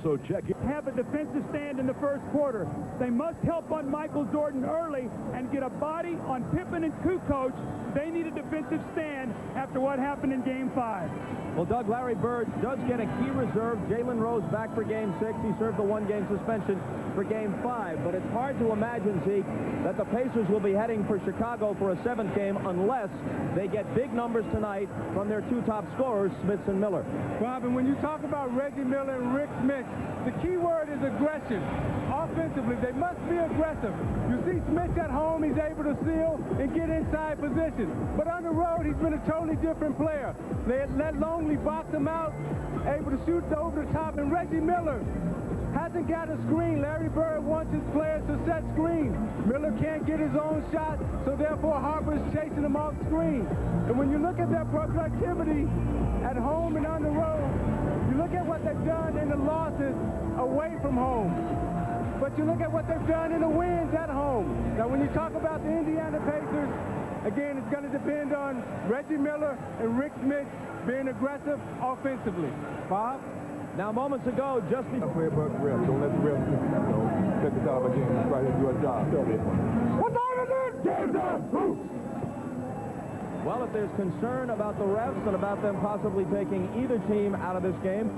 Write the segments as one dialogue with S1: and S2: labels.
S1: So check it.
S2: Have a defensive stand in the first quarter. They must help on Michael Jordan early and get a body on Pippen and Kukoc. They need a defensive stand after what happened in Game 5.
S3: Well, Doug, Larry Bird does get a key reserve. Jalen Rose back for Game 6. He served the one-game suspension for Game 5. But it's hard to imagine, Zeke, that the Pacers will be heading for Chicago for a 7th game unless they get big numbers tonight from their two top scorers, Smith and Miller.
S4: Bob, and when you talk about Reggie Miller and Rick Smith, the key word is aggression. Offensively, they must be aggressive. You see Smith at home, he's able to seal and get inside position. But on the road, he's been a totally different player. They let Longley box him out, able to shoot over the top. And Reggie Miller hasn't got a screen. Larry Bird wants his players to set screens. Miller can't get his own shot, so therefore Harper's chasing him off screen. And when you look at their productivity at home and on the road, you look at what they've done in the losses away from home. But you look at what they've done in the wins at home. Now, when you talk about the Indiana Pacers, again, it's going to depend on Reggie Miller and Rick Smith being aggressive offensively. Bob?
S3: Now, moments ago, just before...
S5: Don't let the refs, check this out again. Just right here, do a job.
S2: What time is it? Game time!
S3: Well, if there's concern about the refs and about them possibly taking either team out of this game...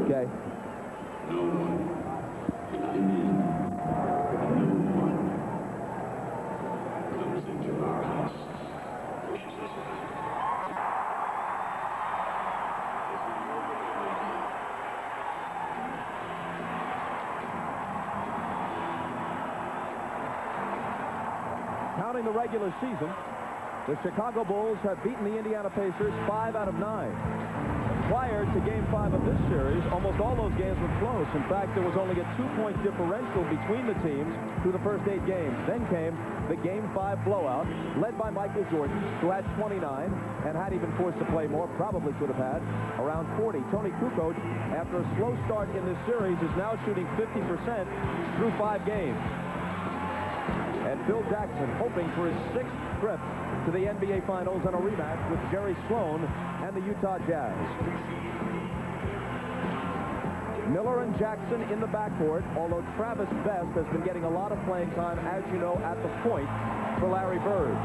S3: Okay. Counting the regular season, the Chicago Bulls have beaten the Indiana Pacers 5 out of 9. Prior to Game 5 of this series, almost all those games were close. In fact, there was only a 2-point differential between the teams through the first 8 games. Then came the Game 5 blowout, led by Michael Jordan, who had 29, and had he been forced to play more, probably could have had around 40. Tony Kukoc, after a slow start in this series, is now shooting 50% through 5 games. And Phil Jackson hoping for his 6th trip to the NBA Finals and a rematch with Jerry Sloan and the Utah Jazz. Miller and Jackson in the backcourt, although Travis Best has been getting a lot of playing time, as you know, at the point for Larry Bird.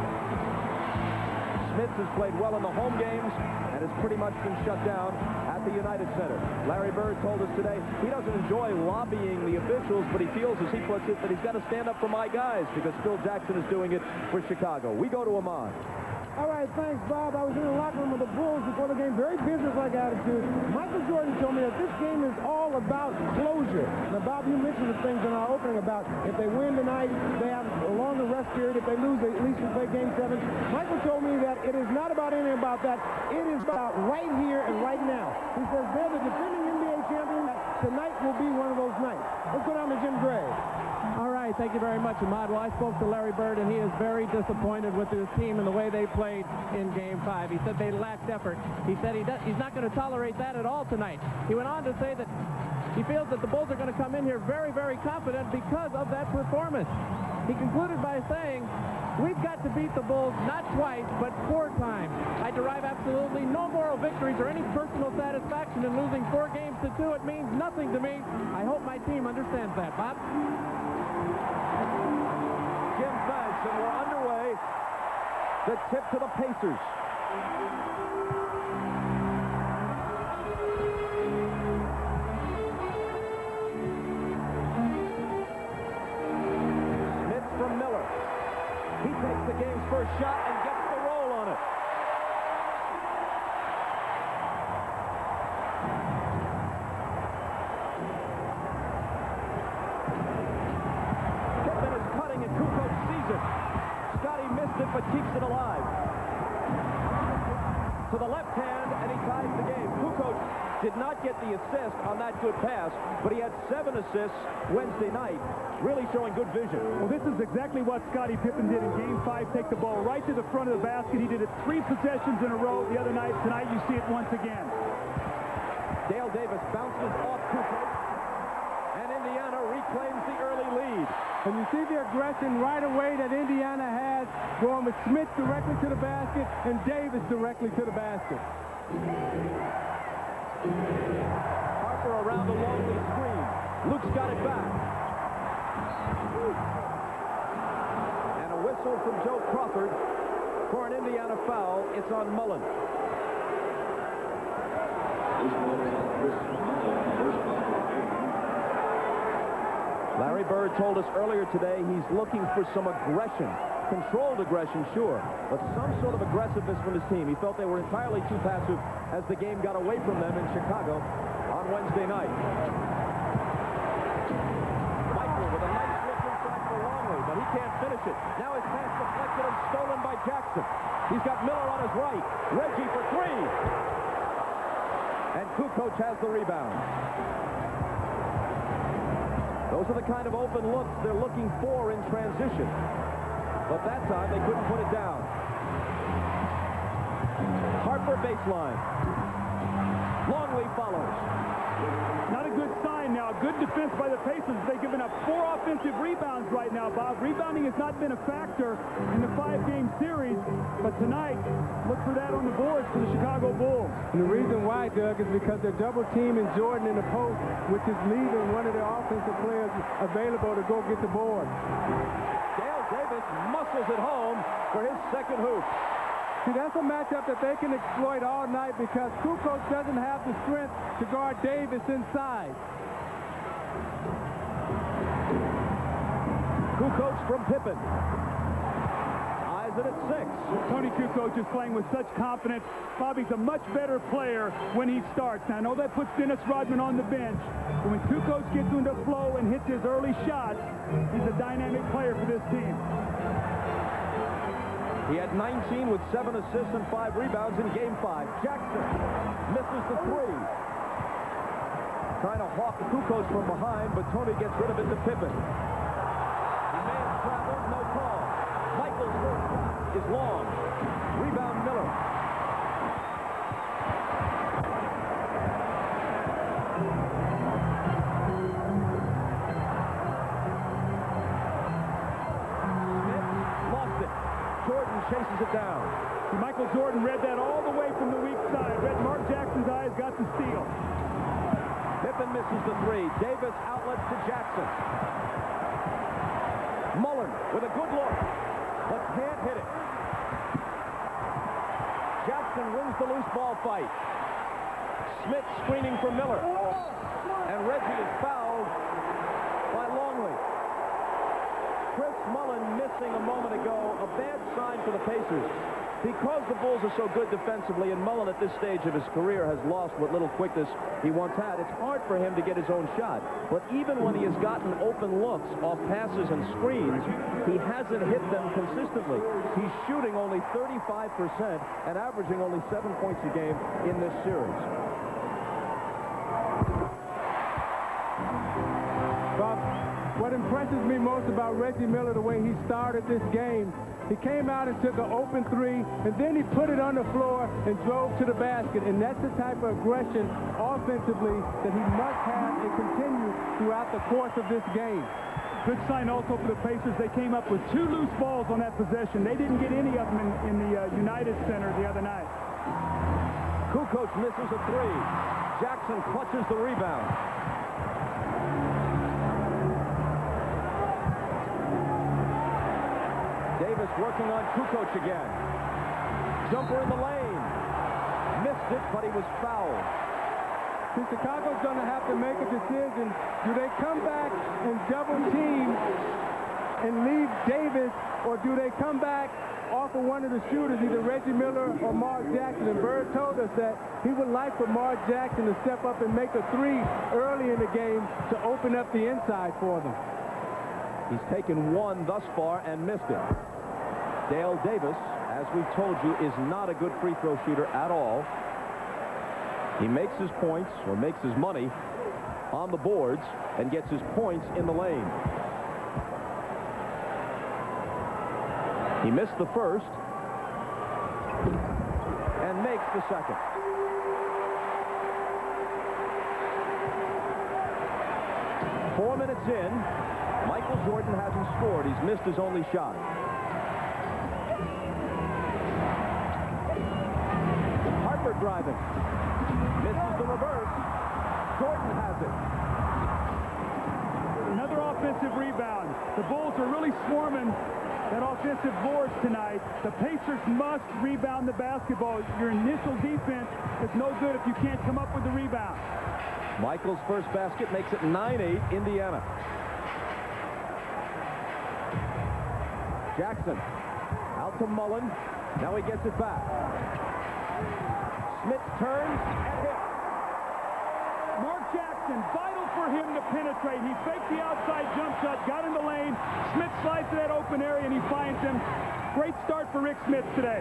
S3: Smith has played well in the home games and has pretty much been shut down at the United Center. Larry Bird told us today he doesn't enjoy lobbying the officials, but he feels, as he puts it, that he's got to stand up for my guys because Phil Jackson is doing it for Chicago. We go to Ahmad.
S4: All right, thanks, Bob. I was in the locker room of the Bulls before the game. Very business-like attitude. Michael Jordan told me that this game is all about closure. Now, Bob, you mentioned the things in our opening about if they win tonight, they have a longer rest period. If they lose, they at least will play Game 7. Michael told me that it is not about anything about that. It is about right here and right now. He says they're the defending NBA champions. Tonight will be one of those nights. Let's go down to Jim Gray.
S6: All right, thank you very much, Ahmad. Well, I spoke to Larry Bird, and he is very disappointed with his team and the way they played in Game 5. He said they lacked effort. He said he's not going to tolerate that at all tonight. He went on to say that he feels that the Bulls are going to come in here very, very confident because of that performance. He concluded by saying, we've got to beat the Bulls not twice, but 4 times. I derive absolutely no moral victories or any personal satisfaction in losing 4 games to 2. It means nothing to me. I hope my team understands that. Bob?
S3: Jim Fast, and we're underway. The tip to the Pacers. Smith from Miller. He takes the game's first shot and gets the roll on it. but keeps it alive. To the left hand, and he ties the game. Kukoc did not get the assist on that good pass, but he had 7 assists Wednesday night, really showing good vision.
S2: Well, this is exactly what Scottie Pippen did in Game 5, take the ball right to the front of the basket. He did it 3 possessions in a row the other night. Tonight, you see it once again.
S3: Dale Davis bounces off Kukoc, and Indiana reclaims the early lead.
S4: And you see the aggression right away that Indiana has, going with Smith directly to the basket and Davis directly to the basket.
S3: Harper around the Longley screen. Luke's got it back. And a whistle from Joe Crawford for an Indiana foul. It's on Mullen. Larry Bird told us earlier today he's looking for some aggression. Controlled aggression, sure, but some sort of aggressiveness from his team. He felt they were entirely too passive as the game got away from them in Chicago on Wednesday night. Michael with a nice look inside for Longley, but he can't finish it. Now his pass deflected and stolen by Jackson. He's got Miller on his right. Reggie for 3. And Kukoc has the rebound. Those are the kind of open looks they're looking for in transition. But that time, they couldn't put it down. Harper baseline. Longley follows.
S2: Not a good sign now. Good defense by the Pacers. They've given up 4 offensive rebounds right now, Bob. Rebounding has not been a factor in the 5-game series, but tonight, look for that on the boards for the Chicago Bulls.
S4: And the reason why, Doug, is because they're double teaming Jordan in the post, which is leaving one of their offensive players available to go get the board.
S3: Dale Davis muscles it home for his second hoop.
S4: See, that's a matchup that they can exploit all night because Kukoc doesn't have the strength to guard Davis inside.
S3: Kukoc from Pippen. Eyes it at 6.
S2: Tony Kukoc is playing with such confidence. Bobby's a much better player when he starts. Now, I know that puts Dennis Rodman on the bench, but when Kukoc gets into flow and hits his early shots, he's a dynamic player for this team.
S3: He had 19 with 7 assists and 5 rebounds in Game 5. Jackson misses the 3. Trying to hawk Kukoc from behind, but Tony gets rid of it to Pippen. He may have traveled, no call. Michael's first shot is long. Rebound Miller. Jordan chases it down.
S2: Michael Jordan read that all the way from the weak side. Read Mark Jackson's eyes, got the steal.
S3: Pippen misses the 3. Davis outlet to Jackson. Mullen with a good look, but can't hit it. Jackson wins the loose ball fight. Smith screening for Miller. And Reggie is fouled by Longley. Chris Mullen missing a moment ago, a bad sign for the Pacers. Because the Bulls are so good defensively, and Mullen at this stage of his career has lost what little quickness he once had, it's hard for him to get his own shot. But even when he has gotten open looks off passes and screens, he hasn't hit them consistently. He's shooting only 35% and averaging only 7 points a game in this series.
S4: Bob, what impresses me most about Reggie Miller, the way he started this game, he came out and took an open 3, and then he put it on the floor and drove to the basket. And that's the type of aggression offensively that he must have and continue throughout the course of this game.
S2: Good sign also for the Pacers. They came up with 2 loose balls on that possession. They didn't get any of them in the United Center the other night.
S3: Kukoc misses a 3. Jackson clutches the rebound. Davis working on Kukoc again. Jumper in the lane. Missed it, but he was fouled.
S4: See, Chicago's going to have to make a decision. Do they come back and double team and leave Davis, or do they come back off of one of the shooters, either Reggie Miller or Mark Jackson? And Bird told us that he would like for Mark Jackson to step up and make a 3 early in the game to open up the inside for them.
S3: He's taken 1 thus far and missed it. Dale Davis, as we've told you, is not a good free throw shooter at all. He makes his points, or makes his money, on the boards and gets his points in the lane. He missed the first and makes the second. Four minutes in, Michael Jordan hasn't scored. He's missed his only shot. Harper driving. Misses the reverse. Jordan has it.
S2: Another offensive rebound. The Bulls are really swarming that offensive boards tonight. The Pacers must rebound the basketball. Your initial defense is no good if you can't come up with the rebound.
S3: Michael's first basket makes it 9-8 Indiana. Jackson out to Mullen. Now he gets it back. Smith turns and hits.
S2: Mark Jackson, vital for him to penetrate. He faked the outside jump shot, got in the lane. Smith slides to that open area, and he finds him. Great start for Rick Smith today.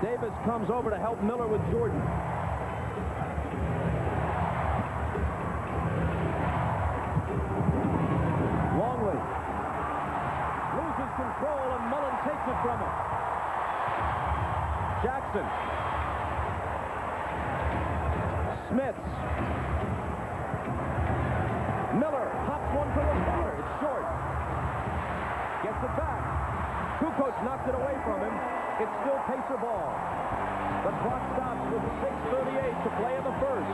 S3: Davis comes over to help Miller with Jordan. Longley loses control, and Mullen takes it from him. Jackson. Smith. Miller hops one for the corner. It's short. Gets it back. Kukoc knocks it away from him. It's still Pacer ball. The clock stops with 6:38 to play in the first.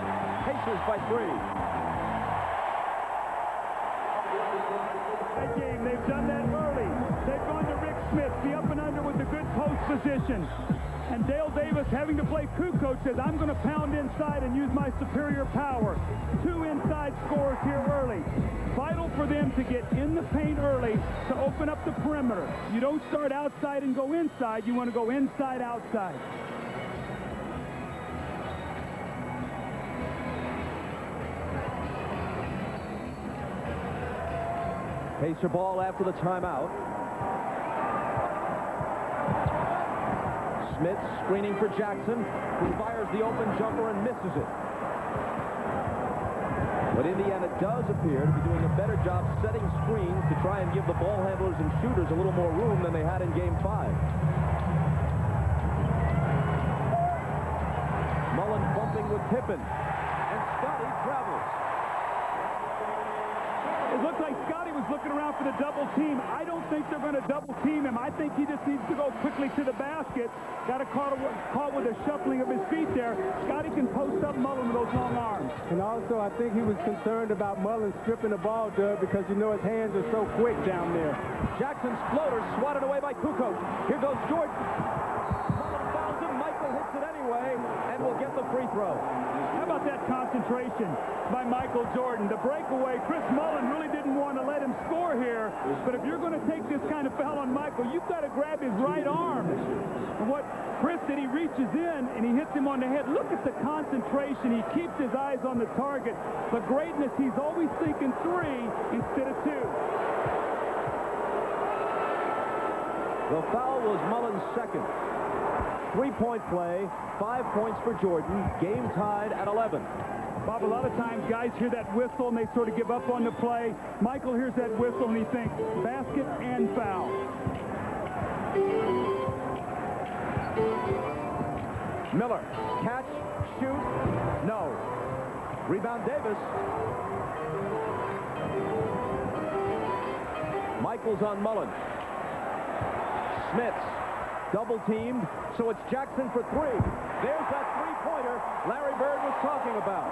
S3: Pacers by 3.
S2: That game, they've done that early. They've gone to Rick Smith, the up and under with the good post position. And Dale Davis, having to play Kukoc, says, I'm going to pound inside and use my superior power. 2 inside scores here early. Vital for them to get in the paint early to open up the perimeter. You don't start outside and go inside. You want to go inside, outside.
S3: Pacer ball after the timeout. Smith screening for Jackson, who fires the open jumper and misses it. But Indiana does appear to be doing a better job setting screens to try and give the ball handlers and shooters a little more room than they had in Game 5. Mullen bumping with Pippen, and Scotty travels.
S2: It looked like Scotty was looking around for the double team. I don't think they're going to double team him. I think he just needs to go quickly to the basket. Got a caught with a shuffling of his feet there. Scotty can post up Mullen with those long arms.
S4: And also, I think he was concerned about Mullen stripping the ball, Doug, because you know his hands are so quick down there.
S3: Jackson's floater swatted away by Kukoc. Here goes Jordan. Mullen fouls him. Michael hits it anyway and will get the free throw.
S2: How about that concentration by Michael Jordan? The breakaway, Chris Mullen really didn't want to let him score here, but if you're going to take this kind of foul on Michael, you've got to grab his right arm. And what Chris did, he reaches in and he hits him on the head. Look at the concentration. He keeps his eyes on the target. The greatness, he's always thinking 3 instead of 2.
S3: The foul was Mullen's second. 3-point play, 5 points for Jordan. Game tied at 11.
S2: Bob, a lot of times guys hear that whistle and they sort of give up on the play. Michael hears that whistle and he thinks basket and foul.
S3: Miller, catch, shoot, no. Rebound Davis. Michael's on Mullen. Smith, double teamed, so it's Jackson for 3. There's that three-pointer Larry Bird was talking about.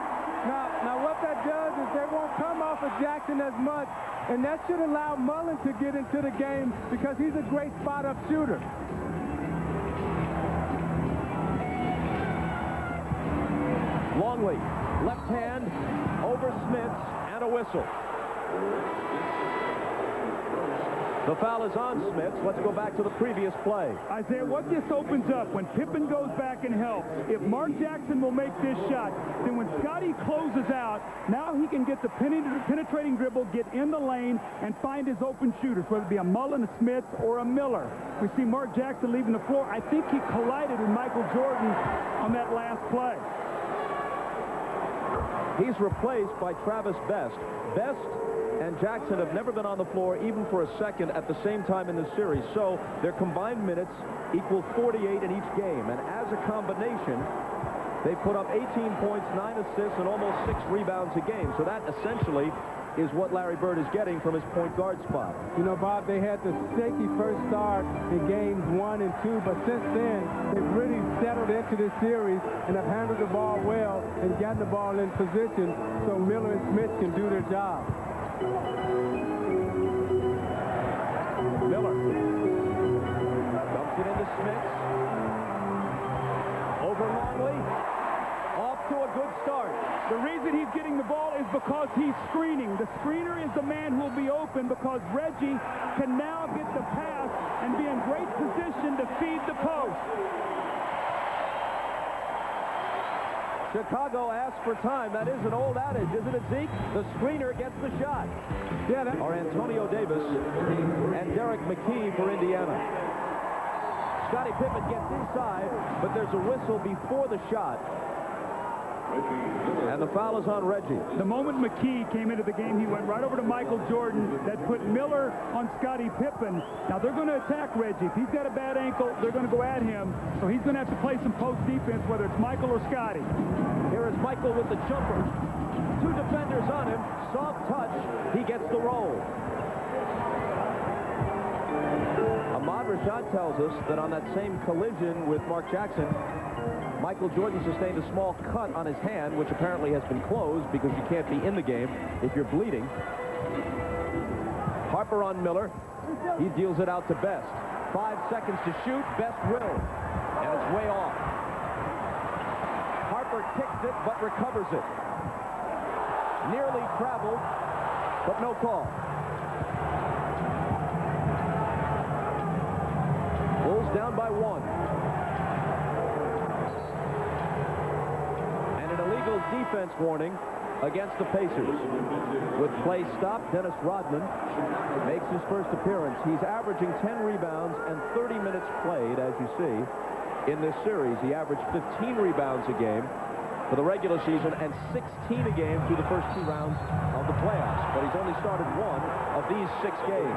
S4: Now what that does is they won't come off of Jackson as much, and that should allow Mullen to get into the game because he's a great spot-up shooter.
S3: Longley, left hand over Smith, and a whistle. The foul is on Smith. Let's go back to the previous play.
S2: Isaiah, what this opens up, when Pippen goes back and helps, if Mark Jackson will make this shot, then when Scotty closes out, now he can get the penetrating dribble, get in the lane, and find his open shooters, whether it be a Mullen, a Smith, or a Miller. We see Mark Jackson leaving the floor. I think he collided with Michael Jordan on that last play.
S3: He's replaced by Travis Best. Best and Jackson have never been on the floor even for a second at the same time in the series. So their combined minutes equal 48 in each game. And as a combination, they put up 18 points, 9 assists, and almost 6 rebounds a game. So that essentially is what Larry Bird is getting from his point guard spot.
S4: You know, Bob, they had the shaky first start in games 1 and 2, but since then, they've really settled into this series and have handled the ball well and gotten the ball in position so Miller and Smith can do their job.
S3: Miller dumps it into Smith. Over Longley. Off to a good start.
S2: The reason he's getting the ball is because he's screening. The screener is the man who will be open because Reggie can now get the pass and be in great position to feed the post.
S3: Chicago asks for time. That is an old adage, isn't it, Zeke? The screener gets the shot.
S4: Yeah, that
S3: Are Antonio Davis and Derek McKee for Indiana. Scottie Pippen gets inside, but there's a whistle before the shot. And the foul is on Reggie.
S2: The moment McKee came into the game, he went right over to Michael Jordan. That put Miller on Scottie Pippen. Now they're going to attack Reggie. If he's got a bad ankle, they're going to go at him. So he's going to have to play some post defense, whether it's Michael or Scottie.
S3: Here is Michael with the jumper. 2 defenders on him. Soft touch. He gets the roll. Ahmad Rashad tells us that on that same collision with Mark Jackson, Michael Jordan sustained a small cut on his hand, which apparently has been closed because you can't be in the game if you're bleeding. Harper on Miller. He deals it out to Best. 5 seconds to shoot. Best will. And it's way off. Harper kicks it, but recovers it. Nearly traveled, but no call. Bulls down by 1. Illegal defense warning against the Pacers. With play stopped, Dennis Rodman makes his first appearance. He's averaging 10 rebounds and 30 minutes played, as you see, in this series. He averaged 15 rebounds a game for the regular season and 16 a game through the first 2 rounds of the playoffs. But he's only started 1 of these 6 games.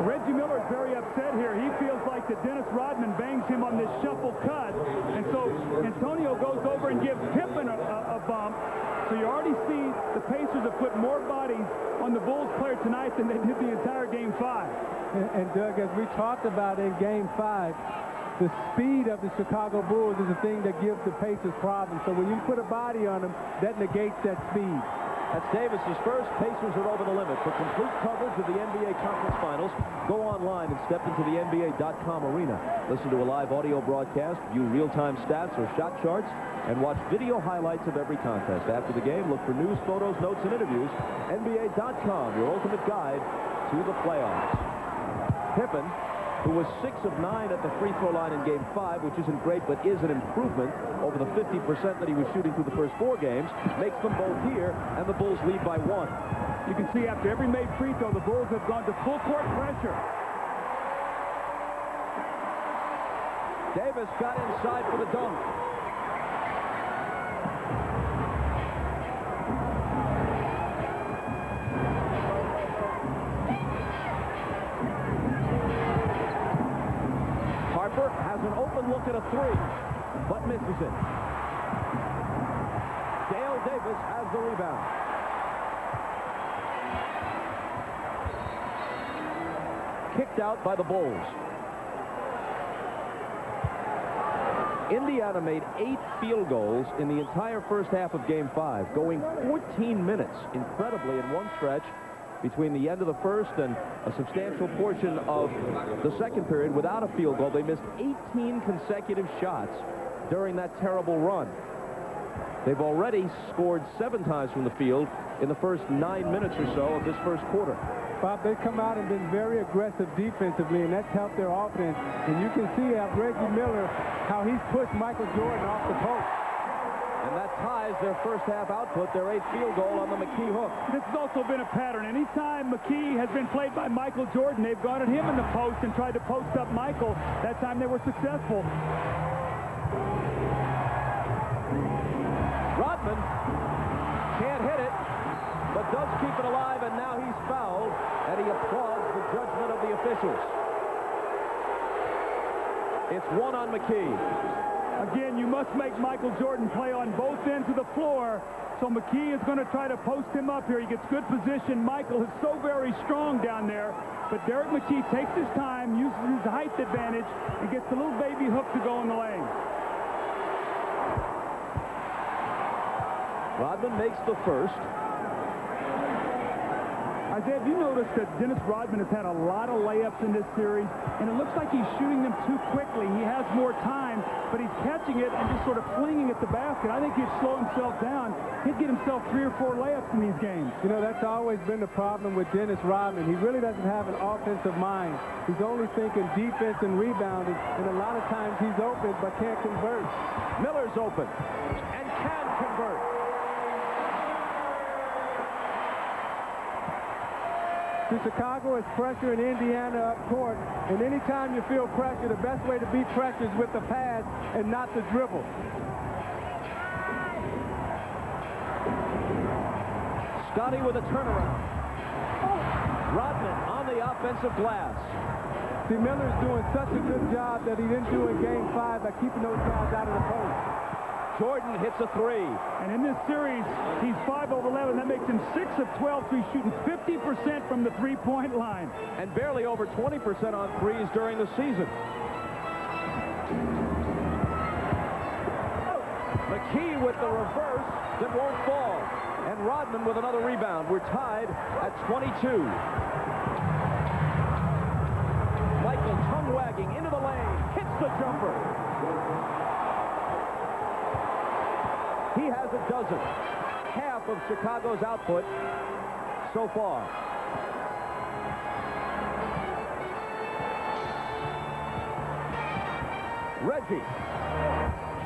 S2: Reggie Miller is very upset here. He feels like that Dennis Rodman bangs him on this shuffle cut. And so Antonio goes over and gives Pippen a bump. So you already see the Pacers have put more bodies on the Bulls player tonight than they did the entire Game 5.
S4: And Doug, as we talked about in Game 5, the speed of the Chicago Bulls is the thing that gives the Pacers problems. So when you put a body on them, that negates that speed.
S3: That's Davis's first. Pacers are over the limit. For complete coverage of the NBA Conference Finals, go online and step into the NBA.com arena. Listen to a live audio broadcast, view real-time stats or shot charts, and watch video highlights of every contest. After the game, look for news, photos, notes, and interviews. NBA.com, your ultimate guide to the playoffs. Pippen, who was 6 of 9 at the free throw line in Game 5, which isn't great, but is an improvement over the 50% that he was shooting through the first 4 games, makes them both here, and the Bulls lead by 1.
S2: You can see after every made free throw, the Bulls have gone to full court pressure.
S3: Davis got inside for the dunk. Harper has an open look at a 3, but misses it. Dale Davis has the rebound. Kicked out by the Bulls. Indiana made 8 field goals in the entire first half of Game 5, going 14 minutes, incredibly, in one stretch between the end of the first and a substantial portion of the second period without a field goal. They missed 18 consecutive shots during that terrible run. They've already scored 7 times from the field in the first 9 minutes or so of this first quarter.
S4: Bob, they've come out and been very aggressive defensively, and that's helped their offense. And you can see how Reggie Miller, how he's pushed Michael Jordan off the post.
S3: And that ties their first half output, their 8th field goal on the McKee hook.
S2: This has also been a pattern. Anytime McKee has been played by Michael Jordan, they've gone at him in the post and tried to post up Michael. That time they were successful.
S3: Rodman can't hit it, but does keep it alive, and now he's fouled, and he applauds the judgment of the officials. It's 1 on McKee.
S2: Again, you must make Michael Jordan play on both ends of the floor, so McKee is going to try to post him up here. He gets good position. Michael is so very strong down there, but Derek McKee takes his time, uses his height advantage, and gets the little baby hook to go in the lane.
S3: Rodman makes the first.
S2: Isaiah, have you noticed that Dennis Rodman has had a lot of layups in this series, and it looks like he's shooting them too quickly. He has more time, but he's catching it and just sort of flinging at the basket. I think he'd slow himself down. He'd get himself 3 or 4 layups in these games.
S4: You know, that's always been the problem with Dennis Rodman. He really doesn't have an offensive mind. He's only thinking defense and rebounding, and a lot of times he's open but can't convert.
S3: Miller's open and can convert.
S4: So Chicago is pressuring Indiana up court, and anytime you feel pressure, the best way to beat pressure is with the pass and not the dribble.
S3: Scotty with a turnaround. Rodman on the offensive glass.
S4: See, Miller's doing such a good job that he didn't do in Game 5 by keeping those guys out of the post.
S3: Jordan hits a 3.
S2: And in this series, he's 5 of 11. That makes him 6 of 12, so he's shooting 50% from the three-point line.
S3: And barely over 20% on threes during the season. McKee with the reverse that won't fall. And Rodman with another rebound. We're tied at 22. Michael tongue-wagging into the lane. Hits the jumper. He has a dozen. Half of Chicago's output so far. Reggie.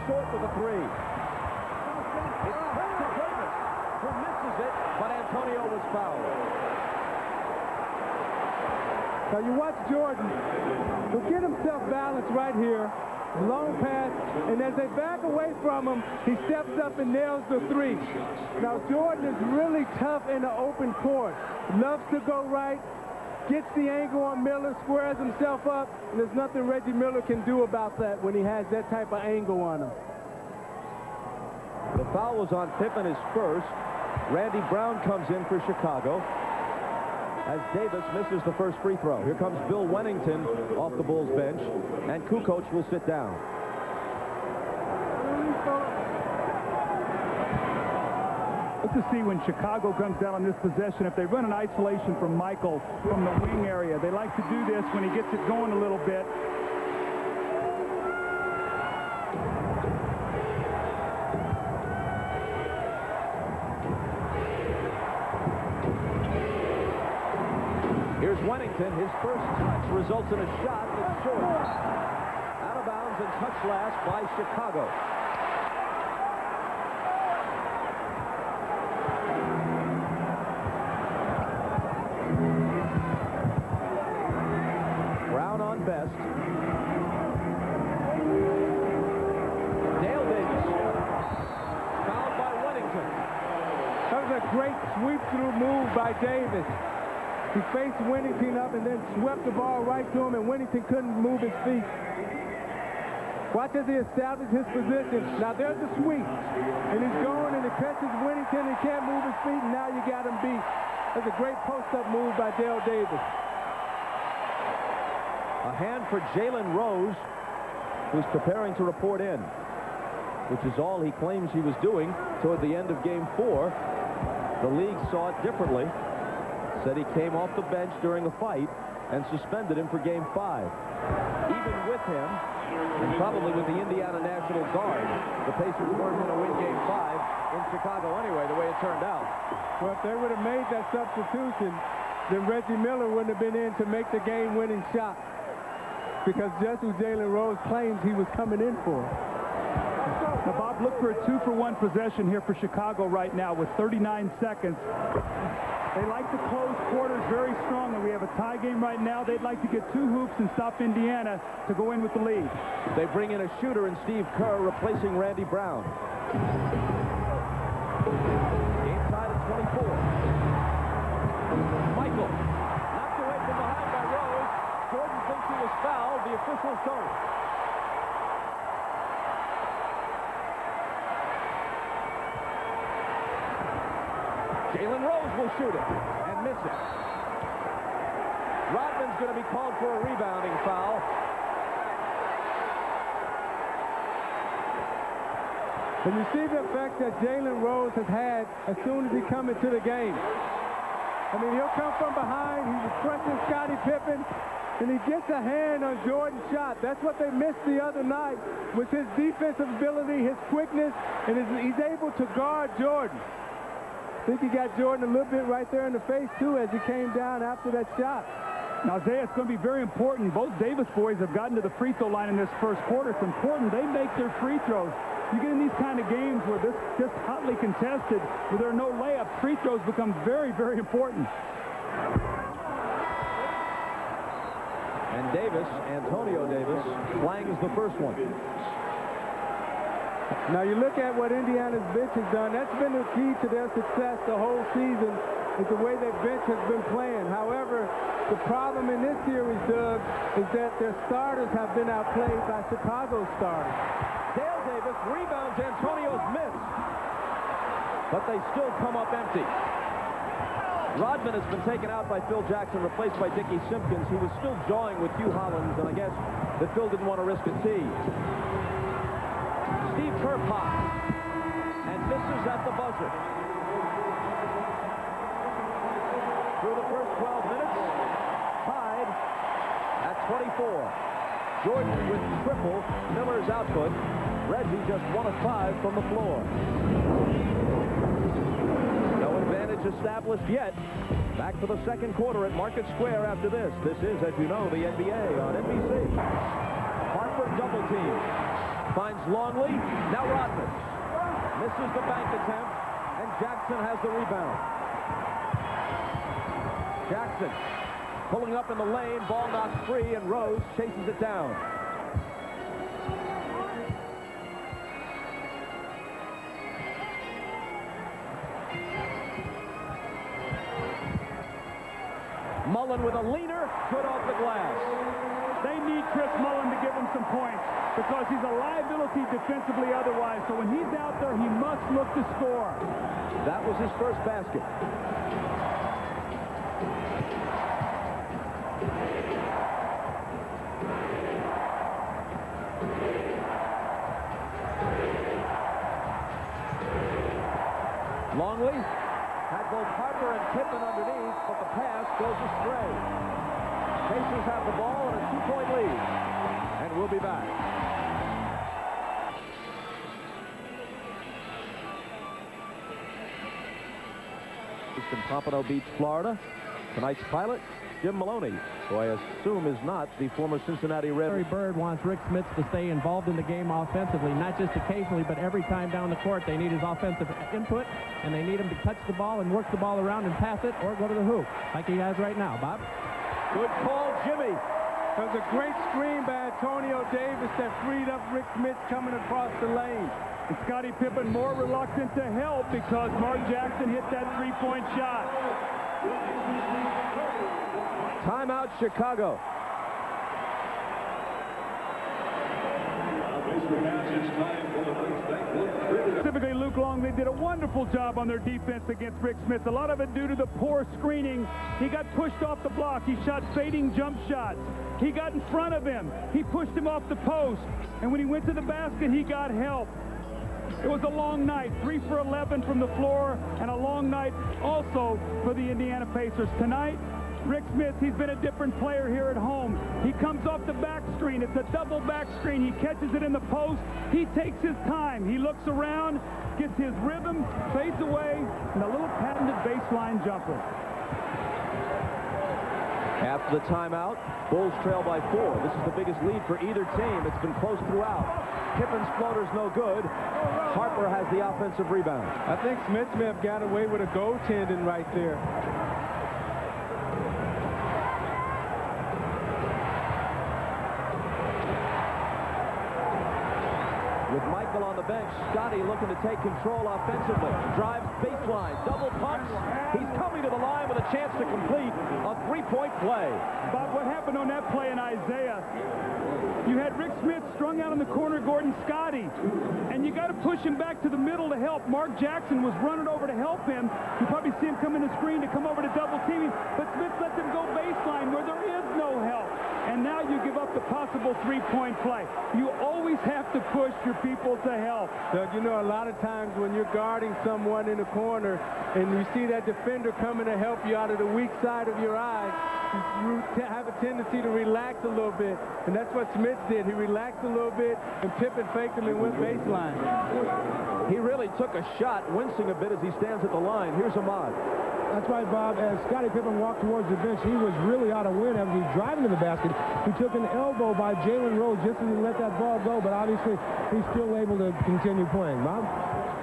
S3: Short with a 3. It's quick to goodness, who misses it, but Antonio was fouled.
S4: Now you watch Jordan. He'll get himself balanced right here. Long pass, and as they back away from him, he steps up and nails the 3. Now Jordan is really tough in the open court. Loves to go right, gets the angle on Miller, squares himself up, and there's nothing Reggie Miller can do about that when he has that type of angle on him.
S3: The foul was on Pippen, his first. Randy Brown comes in for Chicago as Davis misses the first free throw. Here comes Bill Wennington off the Bulls bench, and Kukoc will sit down.
S2: Let's just see when Chicago comes down on this possession. If they run an isolation from Michael from the wing area, they like to do this when he gets it going a little bit.
S3: Here's Wennington. His first touch results in a shot that's short. Out of bounds and touched last by Chicago. Brown on best. Dale Davis. Fouled by Wennington.
S4: That was a great sweep-through move by Davis. He faced Wennington up and then swept the ball right to him, and Wennington couldn't move his feet. Watch as he established his position. Now there's the sweep. And he's going and he catches Wennington. He can't move his feet, and now you got him beat. That's a great post-up move by Dale Davis.
S3: A hand for Jalen Rose, who's preparing to report in, which is all he claims he was doing toward the end of Game 4. The league saw it differently. Said he came off the bench during a fight and suspended him for Game 5. Even with him, and probably with the Indiana National Guard, the Pacers weren't going to win Game 5 in Chicago anyway, the way it turned out.
S4: Well, if they would have made that substitution, then Reggie Miller wouldn't have been in to make the game-winning shot, because just who Jalen Rose claims he was coming in for.
S2: Now, Bob, Bob, look for a 2-for-1 possession here for Chicago right now with 39 seconds. They like to close quarters very strong, and we have a tie game right now. They'd like to get 2 hoops and stop Indiana to go in with the lead.
S3: They bring in a shooter in Steve Kerr, replacing Randy Brown. Game tied at 24. Michael knocked away from behind by Rose. Jordan thinks he was fouled. The officials don't. Jalen Rose will shoot it and miss it. Rodman's going to be called for a rebounding foul.
S4: And you see the effect that Jalen Rose has had as soon as he comes into the game. I mean, he'll come from behind. He's pressing Scottie Pippen, and he gets a hand on Jordan's shot. That's what they missed the other night with his defensive ability, his quickness, and he's able to guard Jordan. I think he got Jordan a little bit right there in the face, too, as he came down after that shot.
S2: Now, Isaiah, it's going to be very important. Both Davis boys have gotten to the free throw line in this first quarter. It's important they make their free throws. You get in these kind of games where this hotly contested, where there are no layups, free throws become very, very important.
S3: And Davis, Antonio Davis, flangs the first one.
S4: Now you look at what Indiana's bench has done. That's been the key to their success the whole season, is the way their bench has been playing. However, the problem in this series, Doug, is that their starters have been outplayed by Chicago's starters.
S3: Dale Davis rebounds Antonio's miss, but they still come up empty. Rodman has been taken out by Phil Jackson, replaced by Dickie Simpkins. He was still jawing with Hugh Hollins, and I guess that Phil didn't want to risk a tee. Steve Kerr pops and misses at the buzzer. Through the first 12 minutes, tied at 24. Jordan with triple Miller's output. Reggie just 1 of 5 from the floor. No advantage established yet. Back for the second quarter at Market Square after this. This is, as you know, the NBA on NBC. Harper double team. Finds Longley. Now Rodman. Misses the bank attempt, and Jackson has the rebound. Jackson pulling up in the lane. Ball knocked free, and Rose chases it down. Mullen with a leaner, good off the glass.
S2: They need Chris Mullen to give him some points because he's a liability defensively otherwise. So when he's out there, he must look to score.
S3: That was his first basket. Longley had both Harper and Pippen underneath, but the pass goes astray. Pacers have the ball and a 2-point lead. And we'll be back. East in Pompano Beach, Florida. Tonight's pilot, Jim Maloney, who I assume is not the former Cincinnati Red.
S6: Larry Bird wants Rick Smits to stay involved in the game offensively, not just occasionally, but every time down the court. They need his offensive input, and they need him to touch the ball and work the ball around and pass it or go to the hoop, like he has right now. Bob?
S3: Good call, Jimmy.
S4: There was a great screen by Antonio Davis that freed up Rick Smits coming across the lane.
S2: And Scottie Pippen more reluctant to help because Mark Jackson hit that three-point shot.
S3: Timeout, Chicago.
S2: Specifically, Luke Longley did a wonderful job on their defense against Rick Smits. A lot of it due to the poor screening. He got pushed off the block. He shot fading jump shots. He got in front of him. He pushed him off the post. And when he went to the basket, he got help. It was a long night, 3 for 11 from the floor, and a long night also for the Indiana Pacers. Tonight, Rick Smits, he's been a different player here at home. He comes off the back screen. It's a double back screen. He catches it in the post. He takes his time. He looks around, gets his rhythm, fades away, and a little patented baseline jumper.
S3: After the timeout, Bulls trail by 4. This is the biggest lead for either team. It's been close throughout. Pippen's floater's no good. Harper has the offensive rebound.
S4: I think Smith may have got away with a goaltending right there.
S3: With Michael on the bench, Scotty looking to take control offensively. Drives baseline, double pumps. He's coming to the line with a chance to complete a three-point play.
S2: Bob, what happened on that play in Isaiah? You had Rick Smith strung out in the corner, Gordon Scotty, and you got to push him back to the middle to help. Mark Jackson was running over to help him. You probably see him come in the screen to come over to double teaming, but Smith lets him go baseline where there is no help. And now you give up the possible three-point play. You always have to push your people to help.
S4: Doug, you know, a lot of times when you're guarding someone in the corner and you see that defender coming to help you out of the weak side of your eye, you have a tendency to relax a little bit. And that's what Smith did. He relaxed a little bit, and Pippen faked him and went baseline.
S3: He really took a shot, wincing a bit as he stands at the line. Here's Ahmad.
S1: That's right, Bob. As Scottie Pippen walked towards the bench, he was really out of wind as he was driving to the basket. He took an elbow by Jalen Rose just as he let that ball go, but obviously he's still able to continue playing. Bob?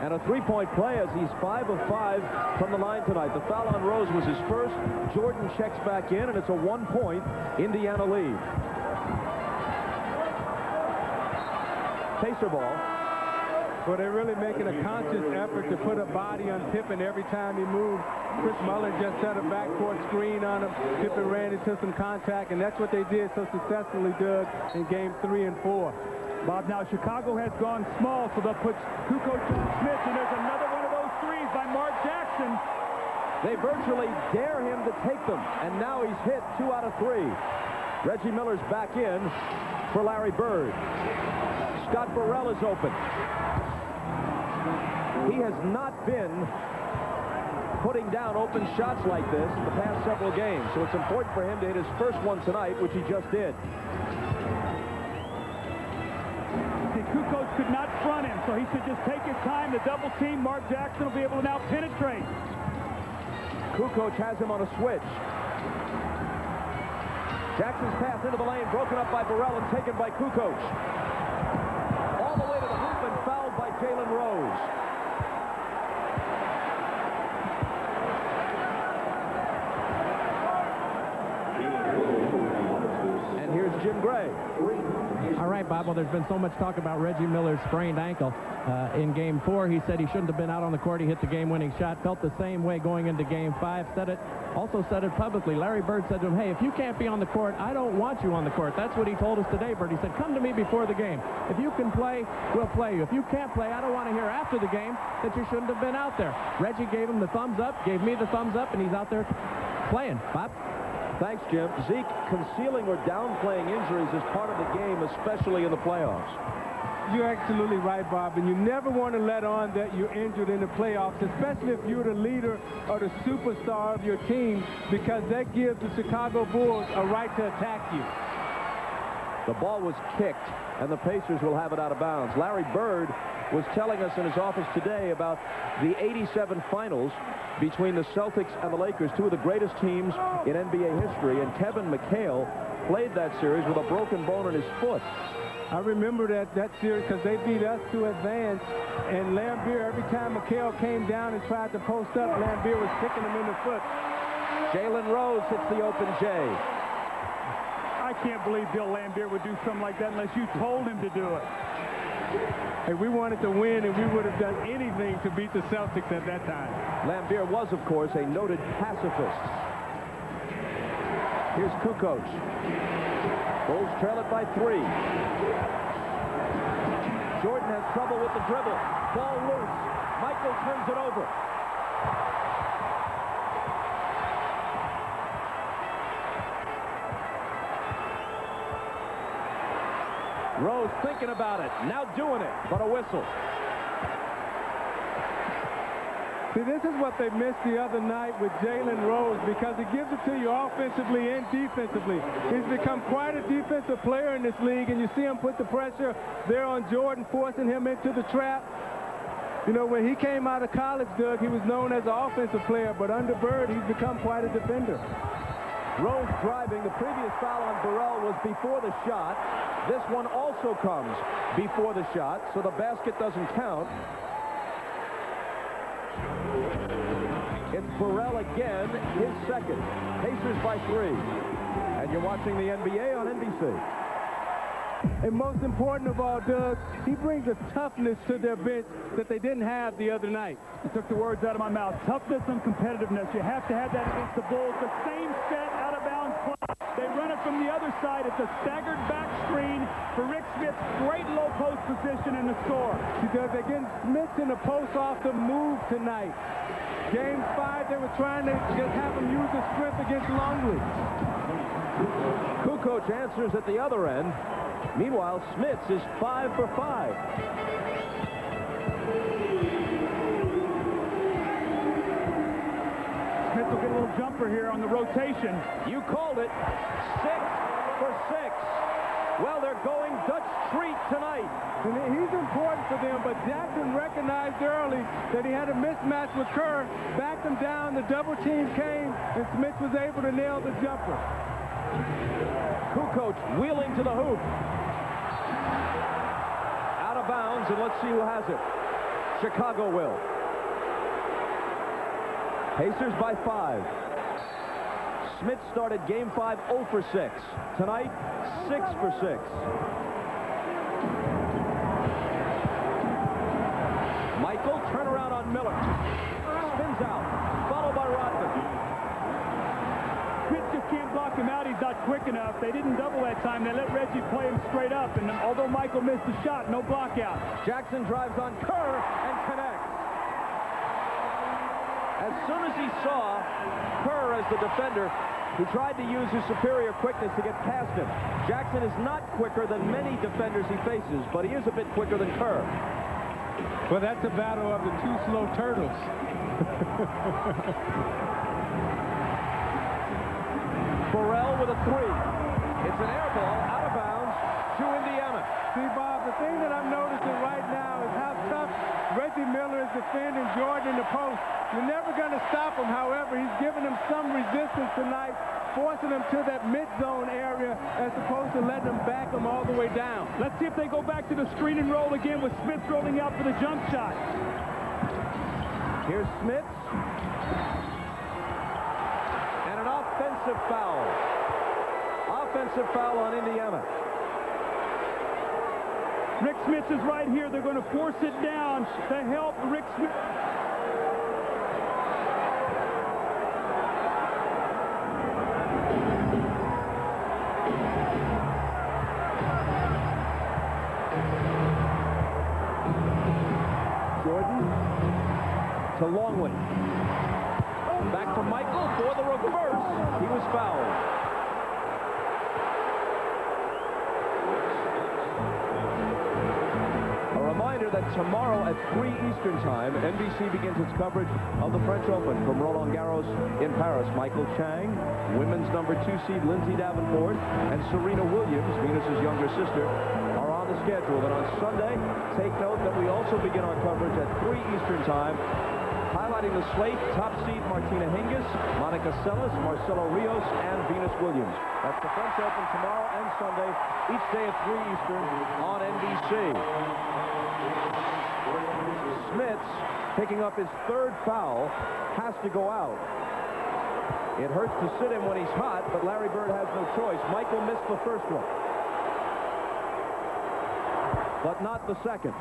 S3: And a three-point play as he's 5 of 5 from the line tonight. The foul on Rose was his first. Jordan checks back in, and it's a one-point Indiana lead. Pacer ball.
S4: Well, they're really making a conscious effort to put a body on Pippen every time he moves. Chris Mullin just set a backcourt screen on him. Pippen ran into some contact, and that's what they did so successfully, Doug, in Game 3 and 4.
S2: Bob, now Chicago has gone small, so they'll put Kukoc to Smith, and there's another one of those threes by Mark Jackson.
S3: They virtually dare him to take them, and now he's hit 2 out of 3. Reggie Miller's back in for Larry Bird. Scott Burrell is open. He has not been putting down open shots like this in the past several games, so it's important for him to hit his first one tonight, which he just did.
S2: Kukoc could not front him, so he should just take his time to double team. Mark Jackson will be able to now penetrate.
S3: Kukoc has him on a switch. Jackson's pass into the lane, broken up by Burrell and taken by Kukoc. All the way to the hoop and fouled by Jalen Rose. And here's Jim Gray.
S6: All right, Bob, well, there's been so much talk about Reggie Miller's sprained ankle. In Game 4, he said he shouldn't have been out on the court. He hit the game-winning shot. Felt the same way going into Game 5. Also said it publicly. Larry Bird said to him, hey, if you can't be on the court, I don't want you on the court. That's what he told us today, Bird. He said, come to me before the game. If you can play, we'll play you. If you can't play, I don't want to hear after the game that you shouldn't have been out there. Reggie gave him the thumbs up, gave me the thumbs up, and he's out there playing. Bob?
S3: Thanks, Jim. Zeke, concealing or downplaying injuries is part of the game, especially in the playoffs.
S4: You're absolutely right, Bob, and you never want to let on that you're injured in the playoffs, especially if you're the leader or the superstar of your team, because that gives the Chicago Bulls a right to attack you.
S3: The ball was kicked, and the Pacers will have it out of bounds. Larry Bird was telling us in his office today about the '87 finals between the Celtics and the Lakers, two of the greatest teams in NBA history, and Kevin McHale played that series with a broken bone in his foot.
S4: I remember that series because they beat us to advance, and Lambeer, every time McHale came down and tried to post up, Lambeer was kicking him in the foot.
S3: Jalen Rose hits the open J.
S2: I can't believe Bill Lambeer would do something like that unless you told him to do it.
S4: Hey, we wanted to win, and we would have done anything to beat the Celtics at that time.
S3: Lambeer was, of course, a noted pacifist. Here's Kukoc. Bulls trail it by 3. Jordan has trouble with the dribble. Ball loose. Michael turns it over. Rose thinking about it. Now doing it, but a whistle.
S4: See, this is what they missed the other night with Jalen Rose, because he gives it to you offensively and defensively. He's become quite a defensive player in this league, and you see him put the pressure there on Jordan, forcing him into the trap. You know, when he came out of college, Doug, he was known as an offensive player, but under Bird, he's become quite a defender.
S3: Rose driving. The previous foul on Burrell was before the shot. This one also comes before the shot, so the basket doesn't count. It's Burrell again, his second. Pacers by 3. And you're watching the NBA on NBC.
S4: And most important of all, Doug, he brings a toughness to their bench that they didn't have the other night.
S2: You took the words out of my mouth. Toughness and competitiveness. You have to have that against the Bulls. The same set out-of-bounds play. They run it from the other side. It's a staggered back screen for Rick Smith. Great low post position in the score.
S4: Because they're getting Smith in the post off the move tonight. Game 5, they were trying to just have him use his strength against Longley.
S3: Kukoc answers at the other end. Meanwhile, Smits is 5 for 5.
S2: Smith will get a little jumper here on the rotation.
S3: You called it. 6 for 6. Well, they're going Dutch treat tonight.
S4: And he's important for them, but Jackson recognized early that he had a mismatch with Kerr, backed him down, the double team came, and Smith was able to nail the jumper.
S3: Kukoc wheeling to the hoop. Out of bounds, and let's see who has it. Chicago will. Pacers by 5. Smith started game 5 0 for 6. Tonight, 6 for 6. Michael, turnaround on Miller. Spins out, followed by Rodman.
S2: Smith just can't block him out. He's not quick enough. They didn't double that time. They let Reggie play him straight up. And although Michael missed the shot, no block out.
S3: Jackson drives on Kerr and connects. As soon as he saw Kerr as the defender who tried to use his superior quickness to get past him, Jackson is not quicker than many defenders he faces, but he is a bit quicker than Kerr.
S4: Well, that's a battle of the 2 slow turtles.
S3: Burrell with a 3. It's an air ball out of bounds to Indiana.
S4: See, Bob, the thing that I'm noticing right now is how tough Reggie Miller is defending Jordan in the post. You're never going to stop him. However, he's giving him some resistance tonight, forcing him to that mid-zone area as opposed to letting him back him all the way down.
S2: Let's see if they go back to the screen and roll again with Smith rolling out for the jump shot.
S3: Here's Smith. And an offensive foul. Offensive foul on Indiana.
S2: Rick Smith is right here. They're going to force it down to help Rick Smith.
S3: To Longley. Back to Michael for the reverse. He was fouled. A reminder that tomorrow at 3 Eastern Time, NBC begins its coverage of the French Open from Roland Garros in Paris. Michael Chang, women's number 2 seed Lindsay Davenport, and Serena Williams, Venus's younger sister, are on the schedule. And on Sunday, take note that we also begin our coverage at 3 Eastern Time, highlighting the slate, top seed Martina Hingis, Monica Seles, Marcelo Rios, and Venus Williams. That's the French Open tomorrow and Sunday, each day at 3 Eastern on NBC. Smits, picking up his 3rd foul, has to go out. It hurts to sit him when he's hot, but Larry Bird has no choice. Michael missed the first one, but not the second.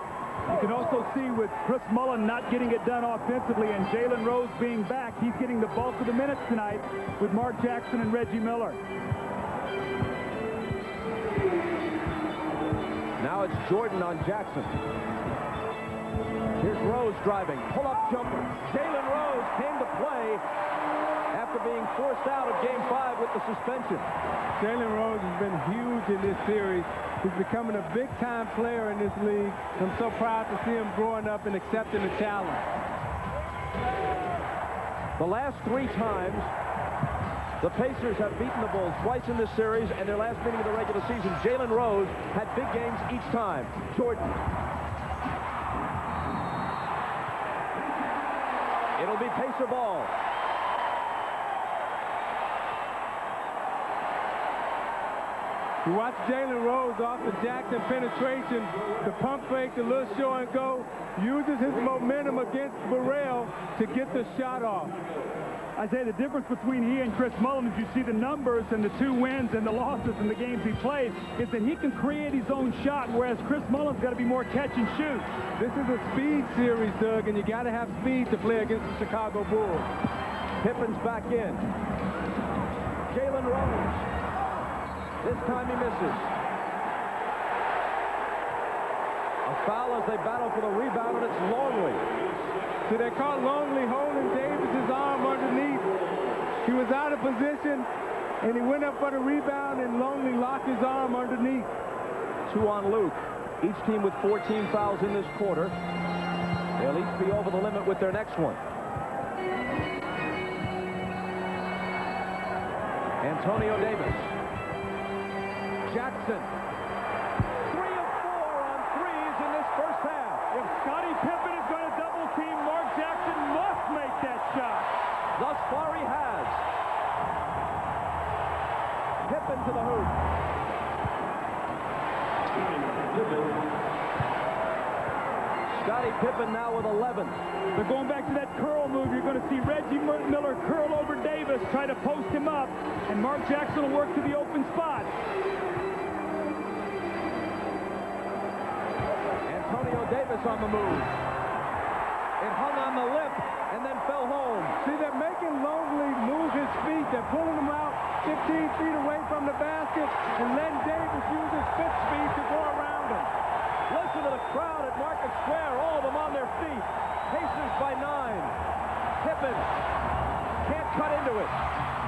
S2: You can also see with Chris Mullin not getting it done offensively and Jalen Rose being back, he's getting the bulk of the minutes tonight with Mark Jackson and Reggie Miller.
S3: Now it's Jordan on Jackson. Here's Rose driving. Pull-up jumper. Jalen Rose came to play after being forced out of Game 5 with the suspension.
S4: Jalen Rose has been huge in this series. He's becoming a big-time player in this league. I'm so proud to see him growing up and accepting the challenge.
S3: The last 3 times, the Pacers have beaten the Bulls twice in this series, and their last meeting of the regular season, Jalen Rose had big games each time. Jordan. It'll be Pacer ball.
S4: You watch Jalen Rose off the Jackson penetration, the pump fake, the little show and go, uses his momentum against Burrell to get the shot off.
S2: I say the difference between he and Chris Mullin, as you see the numbers and the 2 wins and the losses in the games he played, is that he can create his own shot, whereas Chris Mullin's got to be more catch and shoot.
S4: This is a speed series, Doug, and you got to have speed to play against the Chicago Bulls.
S3: Pippen's back in. Jalen Rose. This time he misses. A foul as they battle for the rebound, and it's Longley.
S4: So they caught Longley holding Davis's arm underneath. He was out of position, and he went up for the rebound, and Longley locked his arm underneath.
S3: 2 on Luke. Each team with 14 fouls in this quarter. They'll each be over the limit with their next one. Antonio Davis. Jackson. 3 of 4 on threes in this first half.
S2: If Scottie Pippen is going to double team, Mark Jackson must make that shot.
S3: Thus far he has. Pippen to the hoop. Scottie Pippen now with 11.
S2: They're going back to that curl move. You're going to see Reggie Miller curl over Davis, try to post him up, and Mark Jackson will work to the open spot.
S3: Antonio Davis on the move. It hung on the lip and then fell home.
S4: See, they're making Longley move his feet. They're pulling him out 15 feet away from the basket and letting Davis use his foot speed to go around him.
S3: Listen to the crowd at Market Square, all of them on their feet. Pacers by 9. Pippen can't cut into it.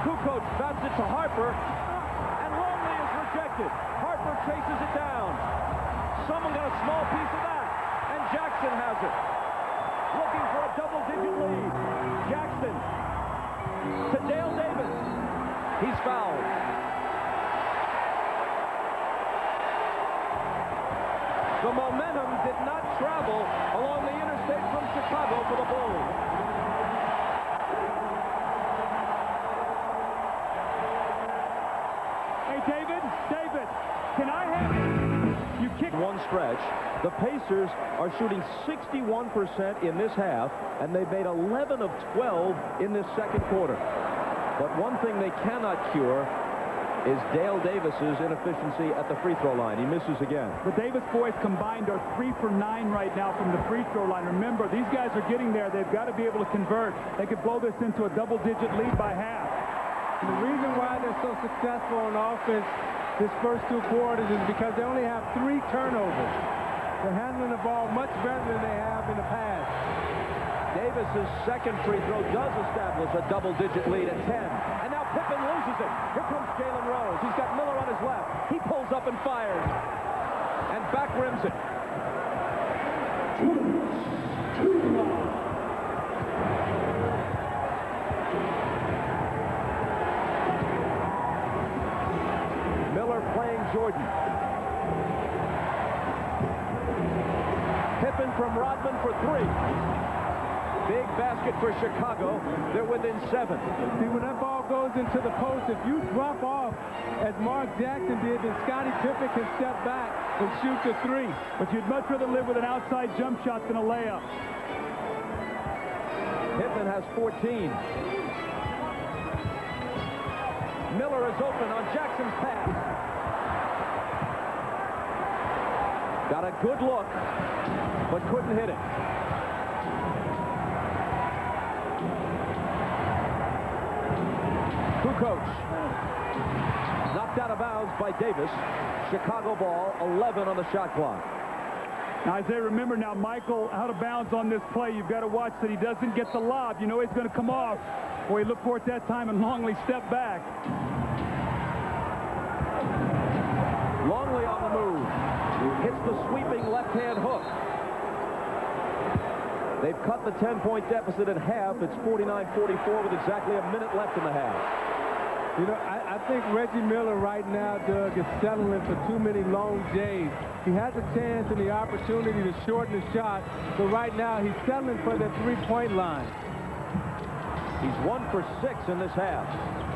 S3: Kukoc bats it to Harper, and Longley is rejected. Harper chases it down. Someone got a small piece of that, and Jackson has it. Looking for a double-digit lead. Jackson to Dale Davis. He's fouled. The momentum did not travel along the interstate from Chicago for the Bulls.
S2: Hey, David, can I have it? You kick
S3: One stretch. The Pacers are shooting 61% in this half, and they've made 11 of 12 in this second quarter. But one thing they cannot cure is Dale Davis's inefficiency at the free throw line. He misses again.
S2: The Davis boys combined are 3 for 9 right now from the free throw line. Remember, these guys are getting there. They've got to be able to convert. They could blow this into a double-digit lead by half.
S4: And the reason why they're so successful on offense this first 2 quarters is because they only have 3 turnovers. They're handling the ball much better than they have in the past.
S3: Davis's second free throw does establish a double-digit lead at 10. And now Pippen loses it. Here comes Jalen Rose. He's got Miller on his left. He pulls up and fires. And back rims it. Miller playing Jordan. Pippen from Rodman for 3. Big basket for Chicago. They're within 7.
S4: See, when that ball goes into the post, if you drop off, as Mark Jackson did, then Scottie Pippen can step back and shoot the 3.
S2: But you'd much rather live with an outside jump shot than a layup.
S3: Pippen has 14. Miller is open on Jackson's pass. Got a good look, but couldn't hit it. Kukoc. Knocked out of bounds by Davis. Chicago ball, 11 on the shot clock.
S2: Now, Isaiah, remember now, Michael out of bounds on this play. You've got to watch that he doesn't get the lob. You know he's going to come off. Boy, he looked for it that time, and Longley stepped back.
S3: Longley on the move. Hits the sweeping left-hand hook. They've cut the 10-point deficit at half. It's 49-44 with exactly a minute left in the half.
S4: You know, I think Reggie Miller right now, Doug, is settling for too many long J's. He has a chance and the opportunity to shorten the shot, but right now he's settling for the 3-point line.
S3: He's 1 for 6 in this half.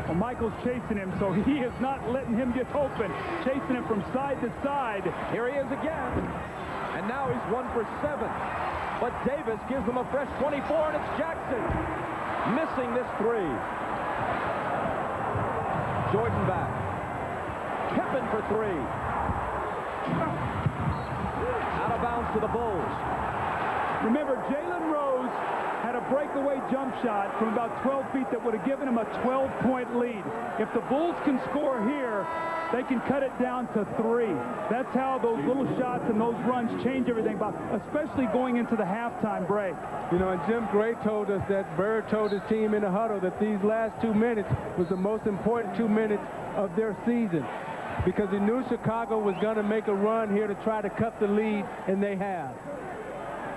S2: Well, Michael's chasing him, so he is not letting him get open. Chasing him from side to side.
S3: Here he is again. And now he's 1 for 7. But Davis gives them a fresh 24, and it's Jackson missing this 3. Jordan back. Pippen for 3. Out of bounds to the Bulls.
S2: Remember, Jalen Rose had a breakaway jump shot from about 12 feet that would have given him a 12-point lead. If the Bulls can score here, they can cut it down to 3. That's how those little shots and those runs change everything, Bob, especially going into the halftime break.
S4: You know, and Jim Gray told us that Bird told his team in the huddle that these last 2 minutes was the most important 2 minutes of their season, because he knew Chicago was going to make a run here to try to cut the lead, and they have.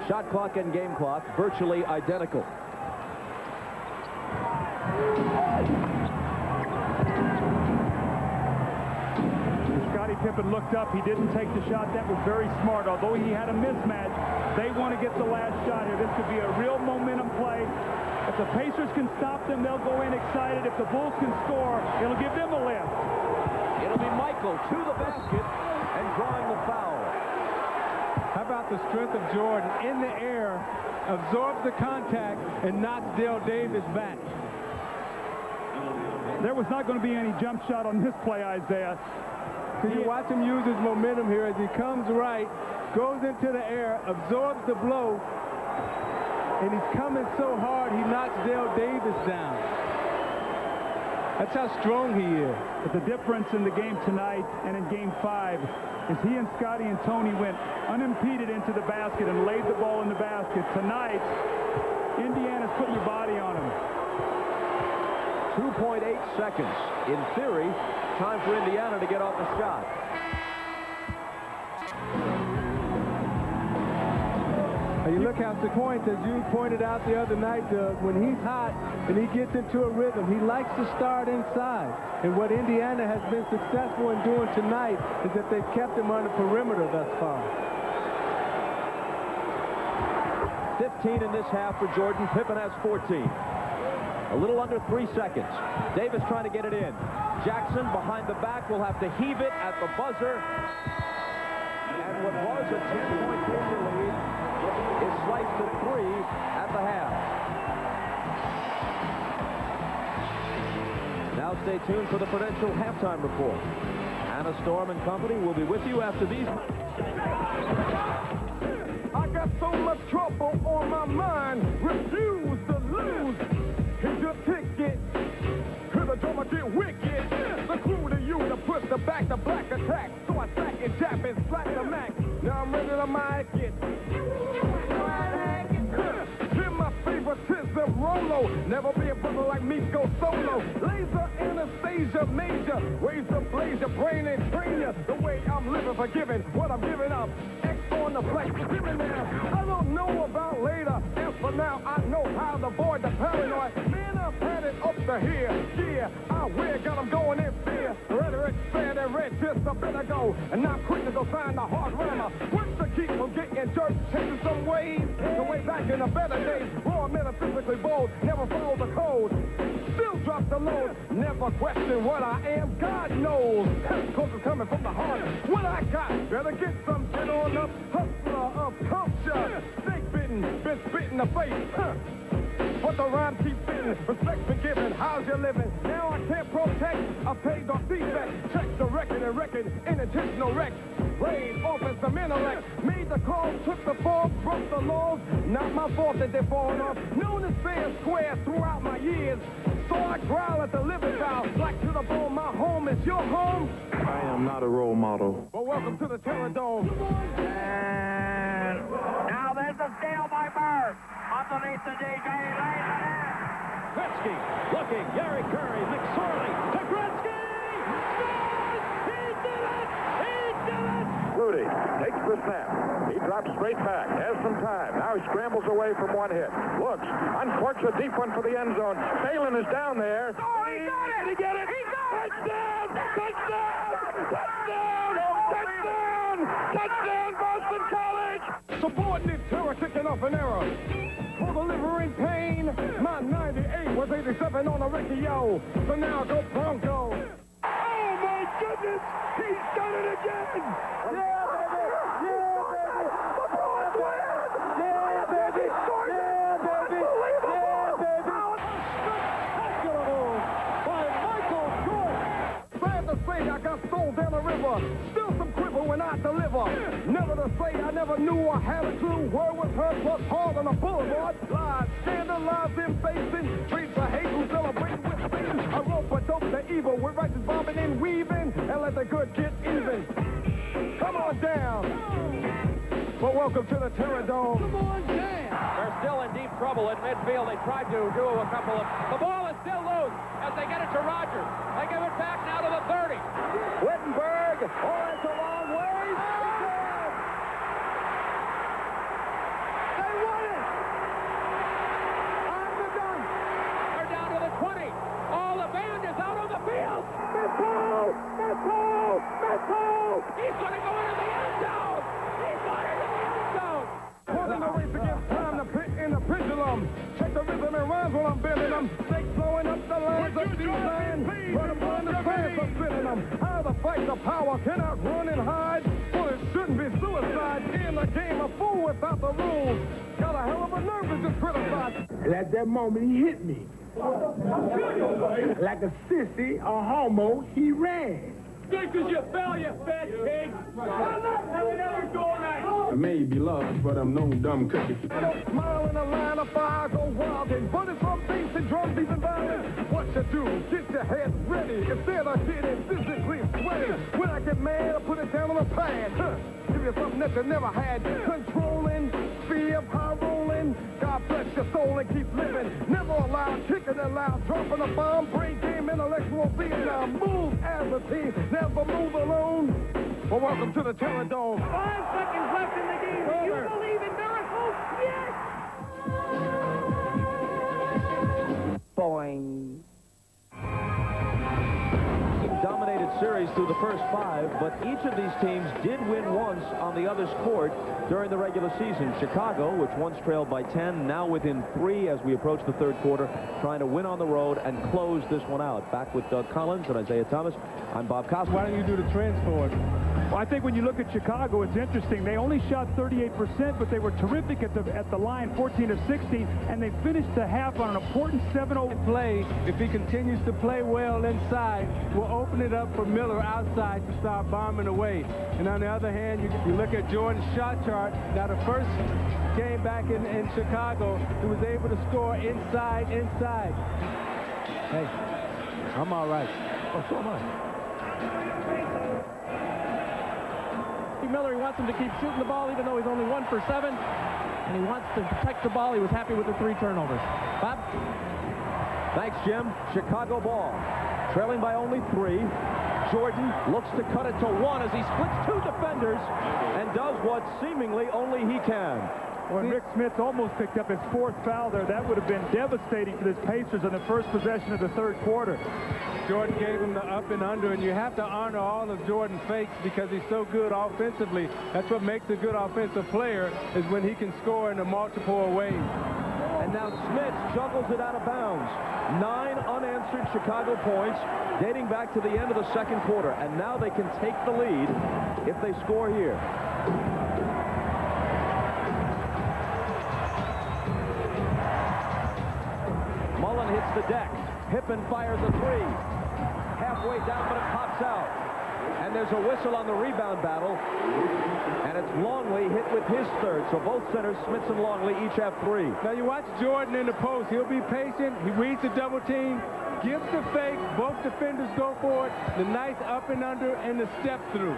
S3: Shot clock and game clock virtually identical.
S2: Scottie Pippen looked up. He didn't take the shot. That was very smart. Although he had a mismatch, they want to get the last shot here. This could be a real momentum play. If the Pacers can stop them, they'll go in excited. If the Bulls can score, it'll give them a lift.
S3: It'll be Michael to the basket and drawing the foul.
S4: How about the strength of Jordan in the air, absorbs the contact, and knocks Dale Davis back.
S2: There was not going to be any jump shot on this play, Isaiah.
S4: So you watch him use his momentum here as he comes right, goes into the air, absorbs the blow, and he's coming so hard he knocks Dale Davis down. That's how strong he is.
S2: But the difference in the game tonight and in Game 5 is he and Scottie and Tony went unimpeded into the basket and laid the ball in the basket. Tonight, Indiana's putting your body on him.
S3: 2.8 seconds. In theory, time for Indiana to get off the shot.
S4: You look how the points, as you pointed out the other night, when he's hot and he gets into a rhythm, he likes to start inside. And what Indiana has been successful in doing tonight is that they've kept him on the perimeter thus far.
S3: 15 in this half for Jordan. Pippen has 14. A little under 3 seconds. Davis trying to get it in. Jackson behind the back will have to heave it at the buzzer. And what was a 10-point Pacer lead is sliced to 3 at the half. Now stay tuned for the Prudential halftime report. Anna Storm and company will be with you after these.
S5: I got so much trouble on my mind. Refuse to lose. Here's your ticket. Here's the drummer get wicked. The clue to you to put the back to black attack. So I stack and jab and slack the Mac. Now I'm ready to mic it. Hear my favoritism, Rolo. Never be a brother like me, go solo. Laser Anastasia Major. Ways to blaze your brain and train you. The way I'm living, forgiving what I'm giving up. X on the flex, giving now. I don't know about later. As for now, I know how to avoid the paranoid. Man, I've had it up to here. Yeah, I wear, got them going in fear. Rhetoric, sad and red, just a better go. And not quick to go find the hard rammer. What's to keep from getting jerked? Chasing some ways. The way back in the better days. Raw, metaphysically bold. Never follow the code. Still drop the load. Never question what I am. God knows. Cause it's coming from the heart. What I got, better get some shit on up. Hustler of culture. Snake bitten, been spit in the face. But the rhyme keeps fitting. Respect's been given. How's you living? Now I can't protect. I paid off defect. Check the record and record. Intentional wreck. Raid, offense, some intellect. Made the call, took the fall, broke the laws. Not my fault that they're falling off. Known as fair and square throughout my years. So I growl at the living vow. Black to the bone, my home is your home.
S7: I am not a role model.
S5: Well, welcome to the Terror Dome.
S8: And now there's a steal by Bird. Underneath the DJ, lays it in.
S3: Gretzky looking. Gary Curry. McSorley to Gretzky. Scores! He did it! He did it!
S7: Rudy takes the snap. He drops straight back. Has some time. Now he scrambles away from one hit. Looks. Uncorks a deep one for the end zone. Phelan is down there.
S8: Oh, he got it!
S7: Did he get it?
S8: He got it!
S7: Touchdown! Touchdown! Touchdown! Touchdown! Touchdown, Boston College!
S5: Subordinate terror kicking off an error. For delivering pain, my 98 was was 87 on the Riccio. So now go Bronco.
S2: Oh, my goodness! He's done it again!
S5: Yeah, baby! Yeah, baby! The Bruins win! Yeah, baby! Yeah, baby! Yeah, baby! Spectacular move by Michael Jordan. Sad to say I got sold down the river. Still some quiver when I deliver. Never to say I never knew I had a clue. Word was heard plus hard on the boulevard. Lies, scandalized in facing. Streets of hate who celebrate with Satan. I rope a dope the evil with righteous bobbing and weaving. And let the good get even. Come on down. Well, welcome to the Terradome. Come on down.
S9: They're still in deep trouble at midfield. They tried to do a couple of... The ball is still loose as they get it to Rogers. They give it back now to the 30.
S3: Wittenberg. Oh, that's a long way.
S2: They won it! On the dunk!
S9: They're down to the 20. All the band is out on the field.
S2: Metro!
S9: He's going to go into the end zone. He's going into the end zone.
S5: Pulling the race against time to pit in the pendulum. Check the rhythm and rhymes while I'm bending them. Snakes blowing up the lines of design. Run upon the fans of spinning them. How the fight the power cannot run and hide. Well, it shouldn't be suicide. In the game, a fool without the rules. Got a hell of a nerve to just criticize.
S4: And at that moment, he hit me. Like a sissy, a homo, he ran.
S2: Good because you fell, you fat pig! Have another goal night!
S5: I may be lost, but I'm no dumb cookie. Don't smile in a line of fire, go wild and bullets from bass and drums, even violent. What you do, get your head ready. Instead of getting physically sweaty. When I get mad, I put it down on the pad. Give you something that you never had. Controlling, fear of high rolling. God bless your soul and keep living. Never allow kicking it loud, dropping a bomb, brain game, intellectual Vietnam. Move as a team, never move alone. Well, welcome to the Terradome.
S2: 5 seconds left in the game. Do you believe in miracles? Yes!
S3: Boing. Dominated series through the first 5, but each of these teams did win once on the other's court during the regular season. Chicago, which once trailed by 10, now within 3 as we approach the third quarter, trying to win on the road and close this one out. Back with Doug Collins and Isaiah Thomas. I'm Bob Costas.
S4: Why don't you do the transfer?
S2: Well, I think when you look at Chicago, it's interesting. They only shot 38%, but they were terrific at the line, 14 of 16, and they finished the half on an important 7-0
S4: play. If he continues to play well inside, we'll open it up for Miller outside to start bombing away. And on the other hand, you look at Jordan's shot chart. Now, the first game back in Chicago, he was able to score inside. Hey, I'm all right.
S3: Oh, so am I.
S6: Miller, he wants him to keep shooting the ball even though he's only 1 for 7, and he wants to protect the ball. He was happy with the 3 turnovers. Bob?
S3: Thanks, Jim. Chicago ball. Trailing by only 3. Jordan looks to cut it to 1 as he splits 2 defenders and does what seemingly only he can.
S2: When Rick Smith almost picked up his 4th foul there, that would have been devastating for the Pacers on the first possession of the third quarter.
S4: Jordan gave him the up and under, and you have to honor all of Jordan's fakes because he's so good offensively. That's what makes a good offensive player, is when he can score in a multiple ways.
S3: And now Smith juggles it out of bounds. 9 unanswered Chicago points dating back to the end of the second quarter. And now they can take the lead if they score here. Mullen hits the deck. Pippen fires a 3. Halfway down, but it pops out. And there's a whistle on the rebound battle. And it's Longley hit with his 3rd. So both centers, Smits and Longley, each have 3.
S4: Now you watch Jordan in the post. He'll be patient. He reads the double team, gives the fake. Both defenders go for it. The nice up and under and the step through.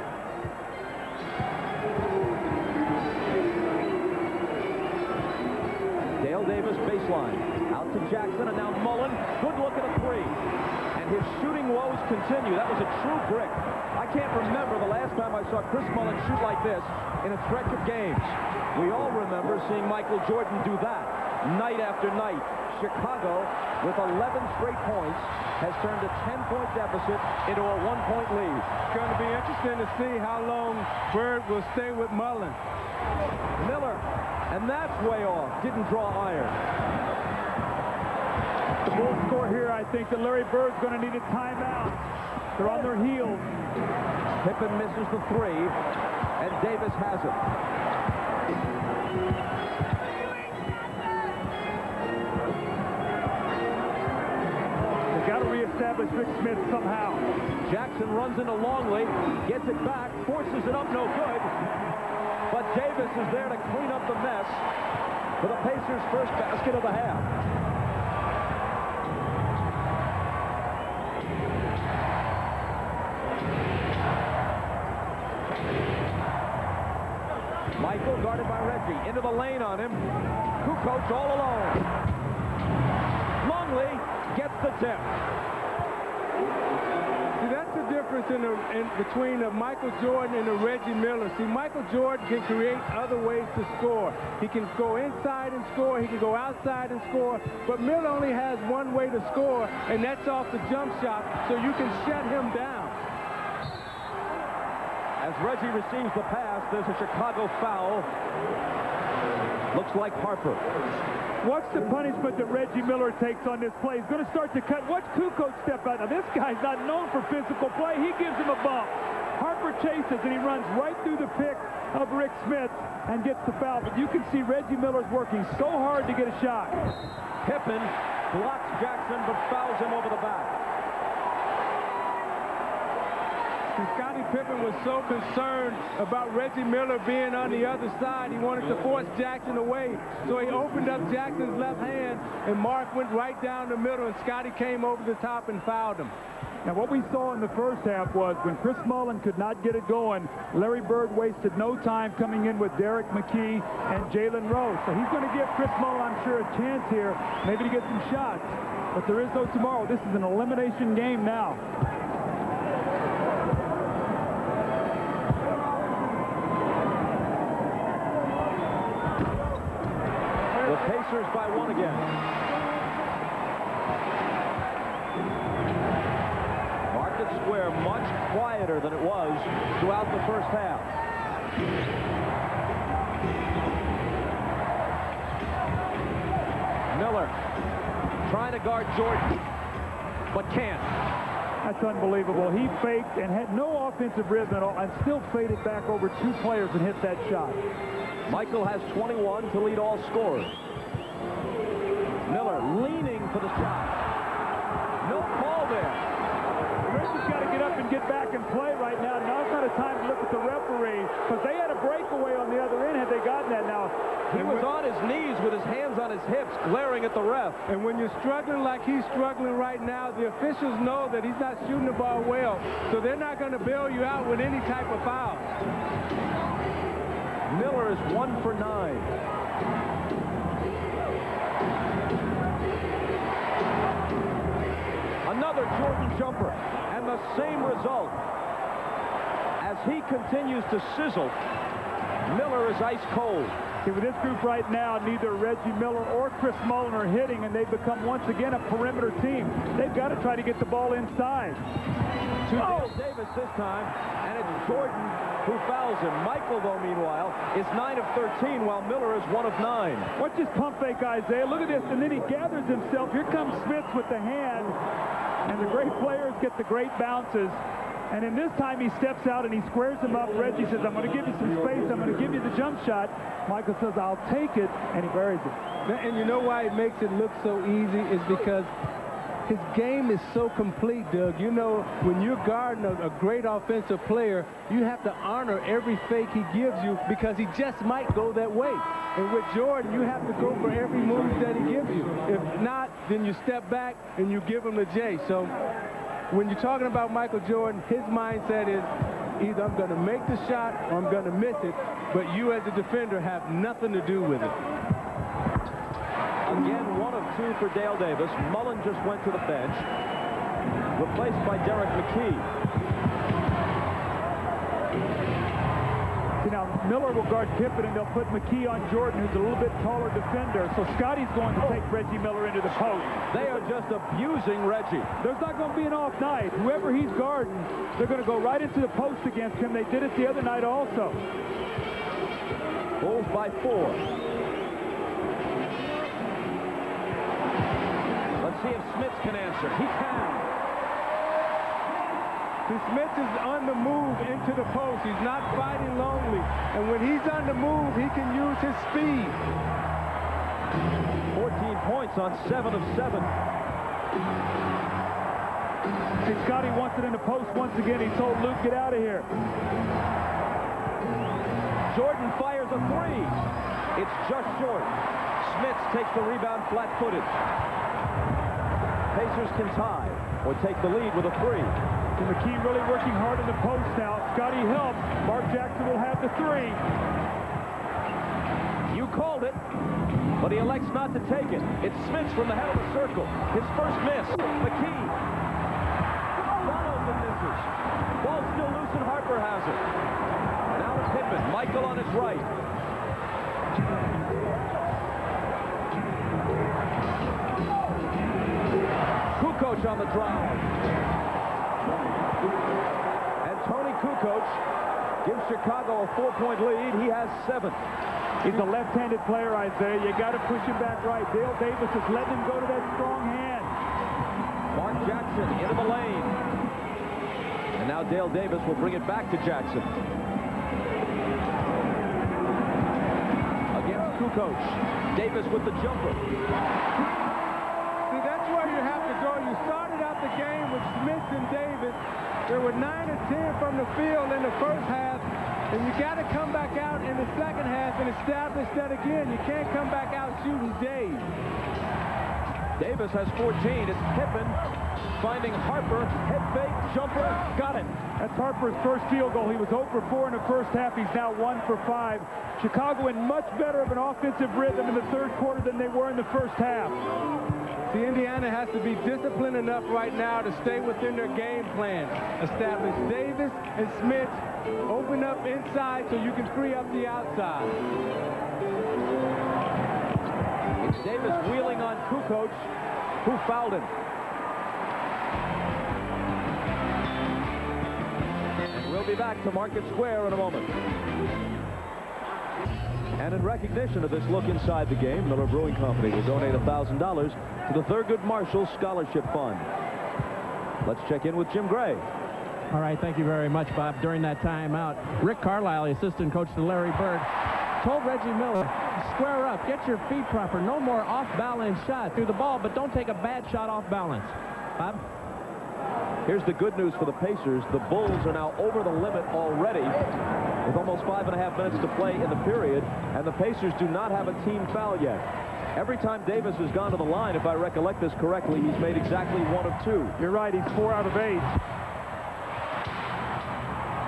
S3: Dale Davis baseline. Out to Jackson, and now Mullen. Good look at a 3. And his shooting woes continue. That was a true brick. I can't remember the last time I saw Chris Mullen shoot like this in a stretch of games. We all remember seeing Michael Jordan do that night after night. Chicago, with 11 straight points, has turned a 10-point deficit into a 1-point lead.
S4: It's going to be interesting to see how long Bird will stay with Mullen.
S3: Miller, and that's way off. Didn't draw iron. The Bulls
S2: think that Larry Bird's going to need a timeout. They're on their heels.
S3: Pippen misses the three, and Davis has it.
S2: They've got to reestablish Rick Smith somehow.
S3: Jackson runs into Longley, gets it back, forces it up, no good. But Davis is there to clean up the mess for the Pacers' first basket of the half. Michael guarded by Reggie. Into the lane on him. Kukoc all alone. Longley gets the tip.
S4: See, that's the difference between Michael Jordan and Reggie Miller. See, Michael Jordan can create other ways to score. He can go inside and score. He can go outside and score. But Miller only has one way to score, and that's off the jump shot, so you can shut him down.
S3: As Reggie receives the pass, there's a Chicago foul. Looks like Harper.
S2: Watch the punishment that Reggie Miller takes on this play. He's going to start to cut. Watch Kukoc step out. Now, this guy's not known for physical play. He gives him a bump. Harper chases, and he runs right through the pick of Rick Smith and gets the foul. But you can see Reggie Miller's working so hard to get a shot.
S3: Pippen blocks Jackson, but fouls him over the back.
S4: Scottie Pippen was so concerned about Reggie Miller being on the other side. He wanted to force Jackson away. So he opened up Jackson's left hand, and Mark went right down the middle, and Scottie came over the top and fouled him.
S2: Now, what we saw in the first half was when Chris Mullin could not get it going, Larry Bird wasted no time coming in with Derek McKee and Jalen Rose. So he's going to give Chris Mullin, I'm sure, a chance here, maybe to get some shots. But there is no tomorrow. This is an elimination game now.
S3: Pacers by one again. Market Square much quieter than it was throughout the first half. Miller trying to guard Jordan, but can't.
S2: That's unbelievable. He faked and had no offensive rhythm at all and still faded back over two players and hit that shot.
S3: Michael has 21 to lead all scorers. Miller leaning for the shot. No call there.
S2: Reggie's got to get up and get back and play right now. Now's not a time to look at the referee because they had a breakaway on the other end had they gotten that now.
S3: He was on his knees with his hands on his hips, glaring at the ref.
S4: And when you're struggling like he's struggling right now, the officials know that he's not shooting the ball well, so they're not going to bail you out with any type of foul.
S3: Miller is 1 for 9. Another Jordan jumper, and the same result. As he continues to sizzle, Miller is ice cold.
S2: See, with this group right now, neither Reggie Miller or Chris Mullin are hitting, and they've become once again a perimeter team. They've got to try to get the ball inside.
S3: To Davis this time, and it's Jordan who fouls him. Michael, though, meanwhile, is 9 of 13, while Miller is 1 of 9.
S2: Watch this pump fake, Isaiah. Look at this, and then he gathers himself. Here comes Smith with the hand, and the great players get the great bounces. And in this time, he steps out and he squares him up. Reggie says, I'm going to give you some space. I'm going to give you the jump shot. Michael says, I'll take it, and he buries it.
S4: And you know why it makes it look so easy is because his game is so complete, Doug. You know, when you're guarding a great offensive player, you have to honor every fake he gives you because he just might go that way. And with Jordan, you have to go for every move that he gives you. If not, then you step back and you give him the J. So when you're talking about Michael Jordan, his mindset is either I'm going to make the shot or I'm going to miss it, but you as a defender have nothing to do with it.
S3: Again, 1 of 2 for Dale Davis. Mullin just went to the bench, replaced by Derek McKee.
S2: See, now Miller will guard Pippen, and they'll put McKee on Jordan, who's a little bit taller defender. So Scottie's going to take Reggie Miller into the post.
S3: They are just abusing Reggie.
S2: There's not going to be an off night. Whoever he's guarding, they're going to go right into the post against him. They did it the other night also.
S3: Bulls by 4. Let's see if Smith can answer. He can.
S4: See, Smith is on the move into the post. He's not fighting lonely. And when he's on the move, he can use his speed.
S3: 14 points on 7 of 7.
S2: See, Scotty wants it in the post once again. He told Luke, get out of here.
S3: Jordan fires a three. It's just short. Smith takes the rebound flat-footed. Pacers can tie or take the lead with a three.
S2: And McKee really working hard in the post now. Scotty helps. Mark Jackson will have the three.
S3: You called it, but he elects not to take it. It's Smith from the head of the circle. His first miss. McKee follows and misses. Ball still loose and Harper has it. Now to Pippen. Michael on his right. Kukoc on the drive. And Tony Kukoc gives Chicago a 4-point lead. He has 7.
S2: He's a left-handed player, Isaiah. You got to push him back right. Dale Davis is letting him go to that strong hand.
S3: Mark Jackson into the lane. And now Dale Davis will bring it back to Jackson. Against Kukoc. Davis with the jumper.
S4: See, that's where you have to go. You started out the game with Smith and Davis. There were 9 or 10 from the field in the first half. And you got to come back out in the second half and establish that again. You can't come back out shooting Dave.
S3: Davis has 14. It's Pippen finding Harper. Head fake, jumper, got it.
S2: That's Harper's first field goal. He was 0 for 4 in the first half. He's now 1 for 5. Chicago in much better of an offensive rhythm in the third quarter than they were in the first half.
S4: See, Indiana has to be disciplined enough right now to stay within their game plan. Establish Davis and Smith. Open up inside so you can free up the outside.
S3: It's Davis wheeling on Kukoc, who fouled him. And we'll be back to Market Square in a moment. And in recognition of this look inside the game, Miller Brewing Company will donate $1,000 to the Thurgood Marshall Scholarship Fund. Let's check in with Jim Gray.
S6: All right, thank you very much, Bob. During that timeout, Rick Carlisle, the assistant coach to Larry Bird, told Reggie Miller, square up, get your feet proper, no more off-balance shot through the ball, but don't take a bad shot off balance. Bob?
S3: Here's the good news for the Pacers. The Bulls are now over the limit already with almost 5.5 minutes to play in the period, and the Pacers do not have a team foul yet. Every time Davis has gone to the line, if I recollect this correctly, he's made exactly 1 of 2.
S2: You're right, he's 4 out of 8.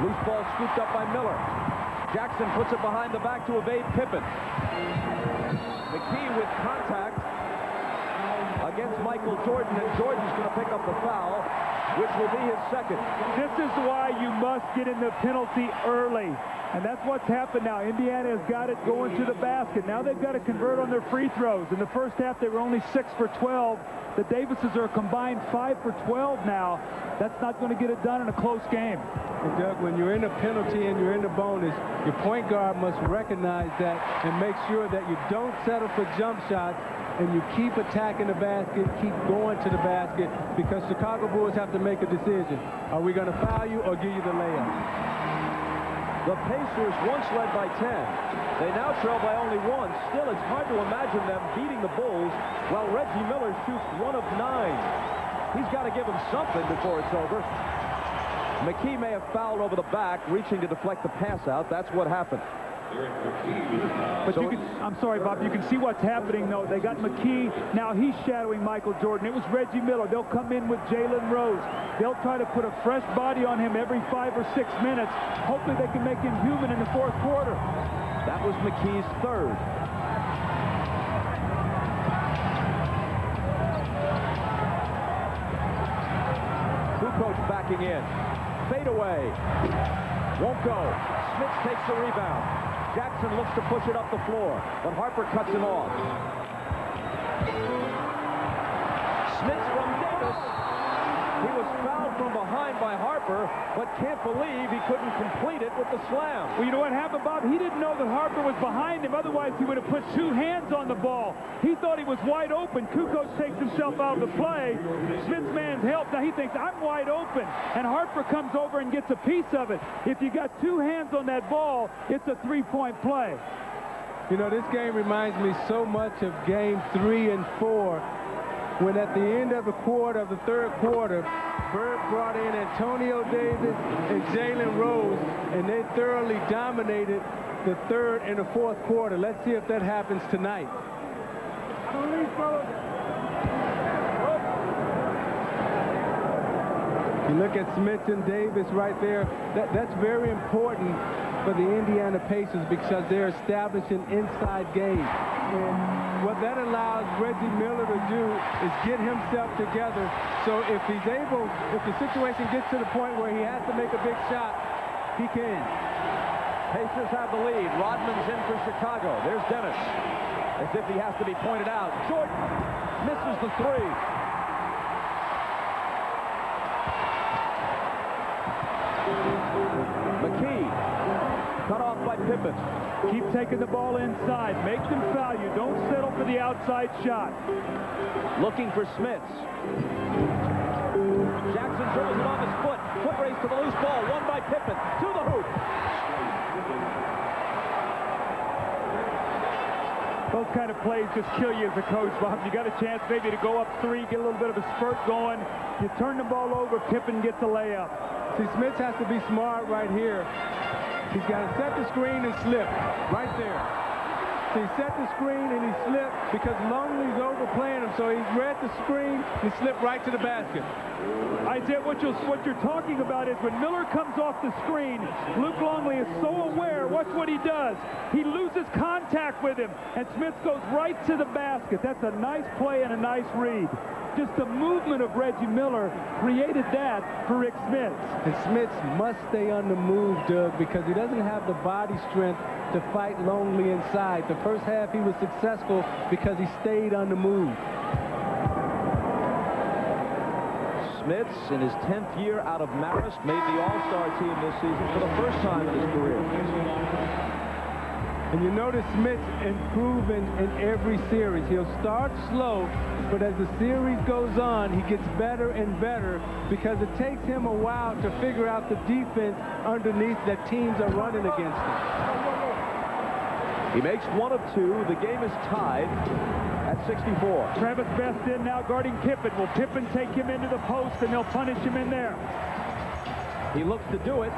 S3: Loose ball scooped up by Miller. Jackson puts it behind the back to evade Pippen. McKee with contact against Michael Jordan, and Jordan's going to pick up the foul, which will be his second.
S2: This is why you must get in the penalty early. And that's what's happened now. Indiana has got it going to the basket. Now they've got to convert on their free throws. In the first half, they were only 6 for 12. The Davises are a combined 5 for 12 now. That's not going to get it done in a close game.
S4: And Doug, when you're in a penalty and you're in the bonus, your point guard must recognize that and make sure that you don't settle for jump shots and you keep attacking the basket, keep going to the basket, because Chicago Bulls have to make a decision. Are we going to foul you or give you the layup?
S3: The Pacers once led by 10. They now trail by only 1. Still, it's hard to imagine them beating the Bulls while Reggie Miller shoots 1 of 9. He's got to give him something before it's over. McKee may have fouled over the back, reaching to deflect the pass out. That's what happened.
S2: But so I'm sorry, Bob, you can see what's happening, though. They got McKee. Now he's shadowing Michael Jordan. It was Reggie Miller. They'll come in with Jalen Rose. They'll try to put a fresh body on him every 5 or 6 minutes. Hopefully they can make him human in the fourth quarter.
S3: That was McKee's third. Kukoc backing in. Fade away. Won't go. Smith takes the rebound. Jackson looks to push it up the floor, but Harper cuts him off. Smith from Davis. He was fouled from behind by Harper, but can't believe he couldn't complete it with the slam.
S2: Well, you know what happened, Bob? He didn't know that Harper was behind him. Otherwise, he would have put 2 hands on the ball. He thought he was wide open. Kukoc takes himself out of the play. Smith's man's help. Now he thinks, I'm wide open. And Harper comes over and gets a piece of it. If you got 2 hands on that ball, it's a 3-point play.
S4: You know, this game reminds me so much of game 3 and 4, when at the end of the third quarter, Bird brought in Antonio Davis and Jalen Rose, and they thoroughly dominated the third and the fourth quarter. Let's see if that happens tonight. You look at Smith and Davis right there. That's very important for the Indiana Pacers because they're establishing inside game. And what that allows Reggie Miller to do is get himself together. So if he's able, if the situation gets to the point where he has to make a big shot, he can.
S3: Pacers have the lead. Rodman's in for Chicago. There's Dennis, as if he has to be pointed out. Jordan misses the 3. McKee, cut off by Pippen.
S2: Keep taking the ball inside. Make them foul you. Don't settle for the outside shot.
S3: Looking for Smits. Jackson throws it on his foot. Foot race to the loose ball. Won by Pippen. To the hoop.
S2: Those kind of plays just kill you as a coach, Bob. You got a chance maybe to go up 3, get a little bit of a spurt going. You turn the ball over, Pippen gets a layup.
S4: See, Smith has to be smart right here. He's got to set the screen and slip right there. So he set the screen and he slipped because Longley's overplaying him. So he read the screen and slipped right to the basket.
S2: Isaiah, what you're talking about is when Miller comes off the screen, Luke Longley is so aware. Watch what he does. He loses contact with him, and Smith goes right to the basket. That's a nice play and a nice read. Just the movement of Reggie Miller created that for Rick Smith.
S4: And Smith must stay on the move, Doug, because he doesn't have the body strength to fight Longley inside. The first half he was successful because he stayed on the move.
S3: Smits, in his 10th year out of Marist, made the All-Star team this season for the first time in his career.
S4: And you notice Smith improving in every series. He'll start slow, but as the series goes on, he gets better and better because it takes him a while to figure out the defense underneath that teams are running against him.
S3: He makes 1 of 2. The game is tied at 64.
S2: Travis Best in now guarding Pippen. Will Pippen take him into the post and they'll punish him in there?
S3: He looks to do it.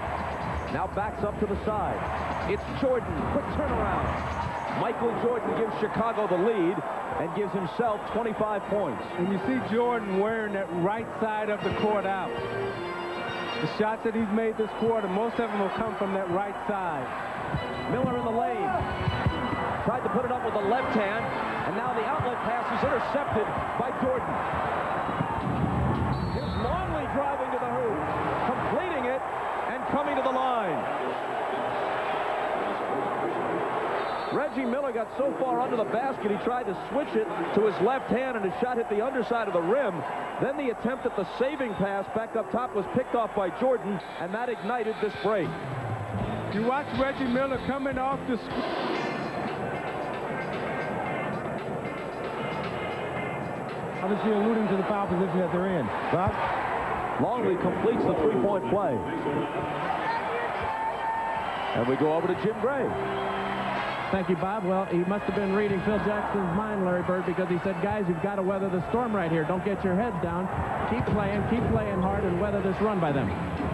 S3: Now backs up to the side. It's Jordan. Quick turnaround. Michael Jordan gives Chicago the lead and gives himself 25 points.
S4: And you see Jordan wearing that right side of the court out. The shots that he's made this quarter, most of them will come from that right side.
S3: Miller in the lane. Tried to put it up with the left hand, and now the outlet pass is intercepted by Jordan. Here's Longley driving to the hoop, completing it, and coming to the line. Reggie Miller got so far under the basket, he tried to switch it to his left hand, and his shot hit the underside of the rim. Then the attempt at the saving pass back up top was picked off by Jordan, and that ignited this break.
S4: You watch Reggie Miller coming off the
S1: obviously alluding to the foul position that they're in. Bob?
S3: Longley completes the 3-point play. And we go over to Jim Gray.
S6: Thank you, Bob. Well, he must have been reading Phil Jackson's mind, Larry Bird, because he said, guys, you've got to weather the storm right here. Don't get your heads down. Keep playing hard, and weather this run by them.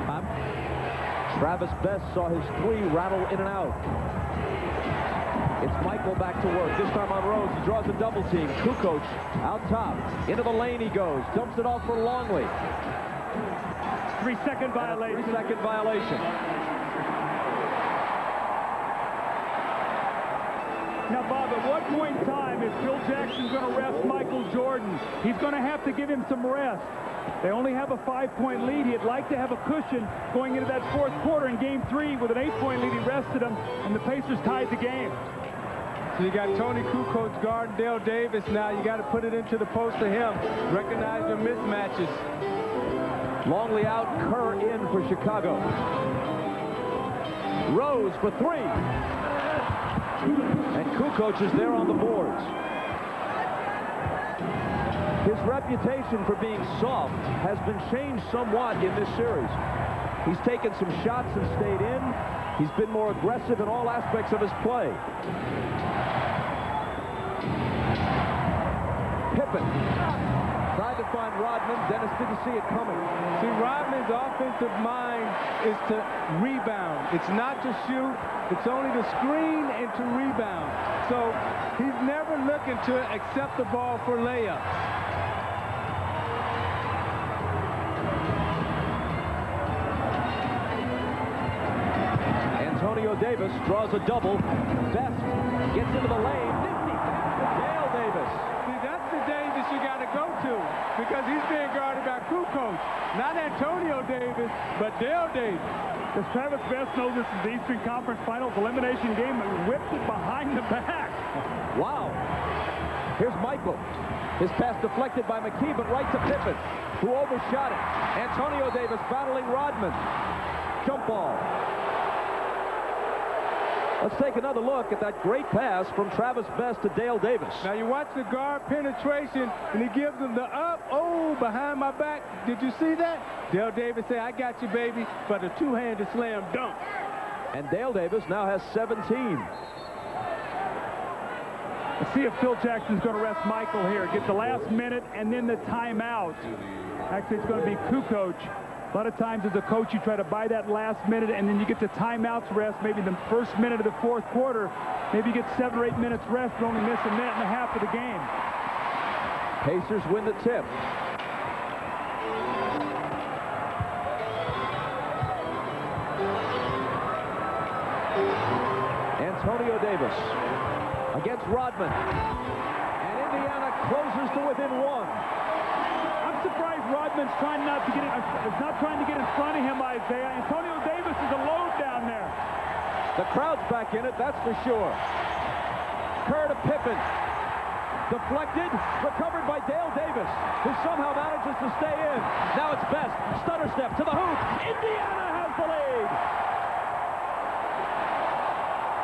S6: Bob?
S3: Travis Best saw his 3 rattle in and out. It's Michael back to work. This time on Rose. He draws a double team. Kukoc out top. Into the lane he goes. Dumps it off for Longley.
S2: 3-second violation.
S3: 3-second violation.
S2: Now, Bob, at what point in time is Phil Jackson going to rest Michael Jordan? He's going to have to give him some rest. They only have a 5-point lead. He'd like to have a cushion going into that fourth quarter in Game 3 with an 8-point lead. He rested him, and the Pacers tied the game.
S4: So you got Tony Kukoc guarding Dale Davis now. You got to put it into the post to him. Recognize your mismatches.
S3: Longley out, Kerr in for Chicago. Rose for three. And Kukoc is there on the boards. His reputation for being soft has been changed somewhat in this series. He's taken some shots and stayed in. He's been more aggressive in all aspects of his play. Pippen tried to find Rodman. Dennis didn't see it coming.
S4: See, Rodman's offensive mind is to rebound. It's not to shoot. It's only to screen and to rebound. So he's never looking to accept the ball for layups.
S3: Antonio Davis draws a double. Best gets into the lane. Nifty pass to Dale Davis.
S4: See, that's the Davis you got to go to because he's being guarded by Kukoc. Not Antonio Davis, but Dale Davis.
S2: As Travis Best knows, this is the Eastern Conference Finals elimination game, and whipped it behind the back.
S3: Wow. Here's Michael. His pass deflected by McKee, but right to Pippen, who overshot it. Antonio Davis battling Rodman. Jump ball. Let's take another look at that great pass from Travis Best to Dale Davis.
S4: Now you watch the guard penetration, and he gives him the up, behind my back. Did you see that? Dale Davis said, I got you, baby, but a two-handed slam dunk.
S3: And Dale Davis now has 17.
S2: Let's see if Phil Jackson's going to rest Michael here. Get the last minute and then the timeout. Actually, it's going to be Kukoc. A lot of times as a coach, you try to buy that last minute, and then you get the timeouts rest, maybe the first minute of the fourth quarter. Maybe you get 7 or 8 minutes rest, but only miss a minute and a half of the game.
S3: Pacers win the tip. Antonio Davis against Rodman. And Indiana closes to within 1.
S2: I'm surprised Rodman's trying not to get in, is not trying to get in front of him, Isaiah. Antonio Davis is a load down there.
S3: The crowd's back in it, that's for sure. Kerr to Pippen. Deflected, recovered by Dale Davis, who somehow manages to stay in. Now it's Best. Stutter step to the hoop. Indiana has the lead.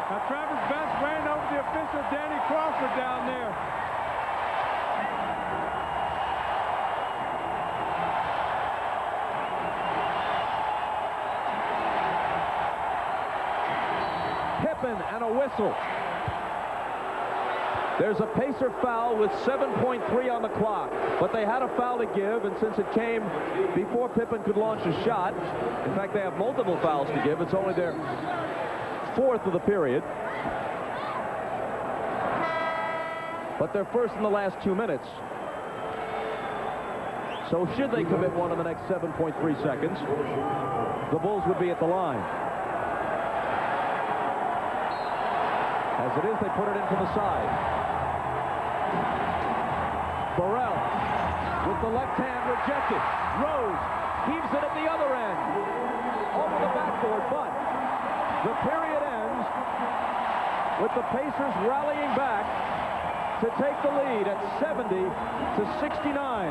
S4: Now Travis Best ran over the official Danny Crawford down there.
S3: Pippen and a whistle. There's a Pacer foul with 7.3 on the clock, but they had a foul to give, and since it came before Pippen could launch a shot, in fact, they have multiple fouls to give. It's only their 4th of the period. But they're first in the last 2 minutes. So should they commit one in the next 7.3 seconds, the Bulls would be at the line. As it is, they put it into the side. Burrell with the left hand rejected. Rose heaves it at the other end. Over the backboard, but the period ends with the Pacers rallying back to take the lead at 70 to 69.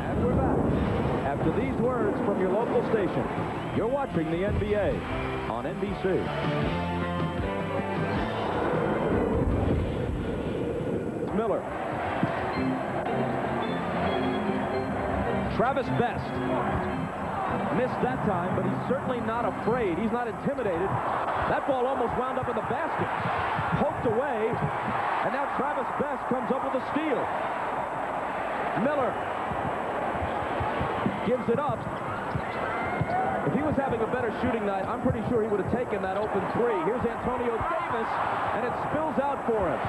S3: And we're back. After these words from your local station, you're watching the NBA on NBC. Miller. Travis Best missed that time, but he's certainly not afraid. He's not intimidated. That ball almost wound up in the basket. Poked away, and now Travis Best comes up with a steal. Miller gives it up. If he was having a better shooting night, I'm pretty sure he would have taken that open three. Here's Antonio Davis, and it spills out for him.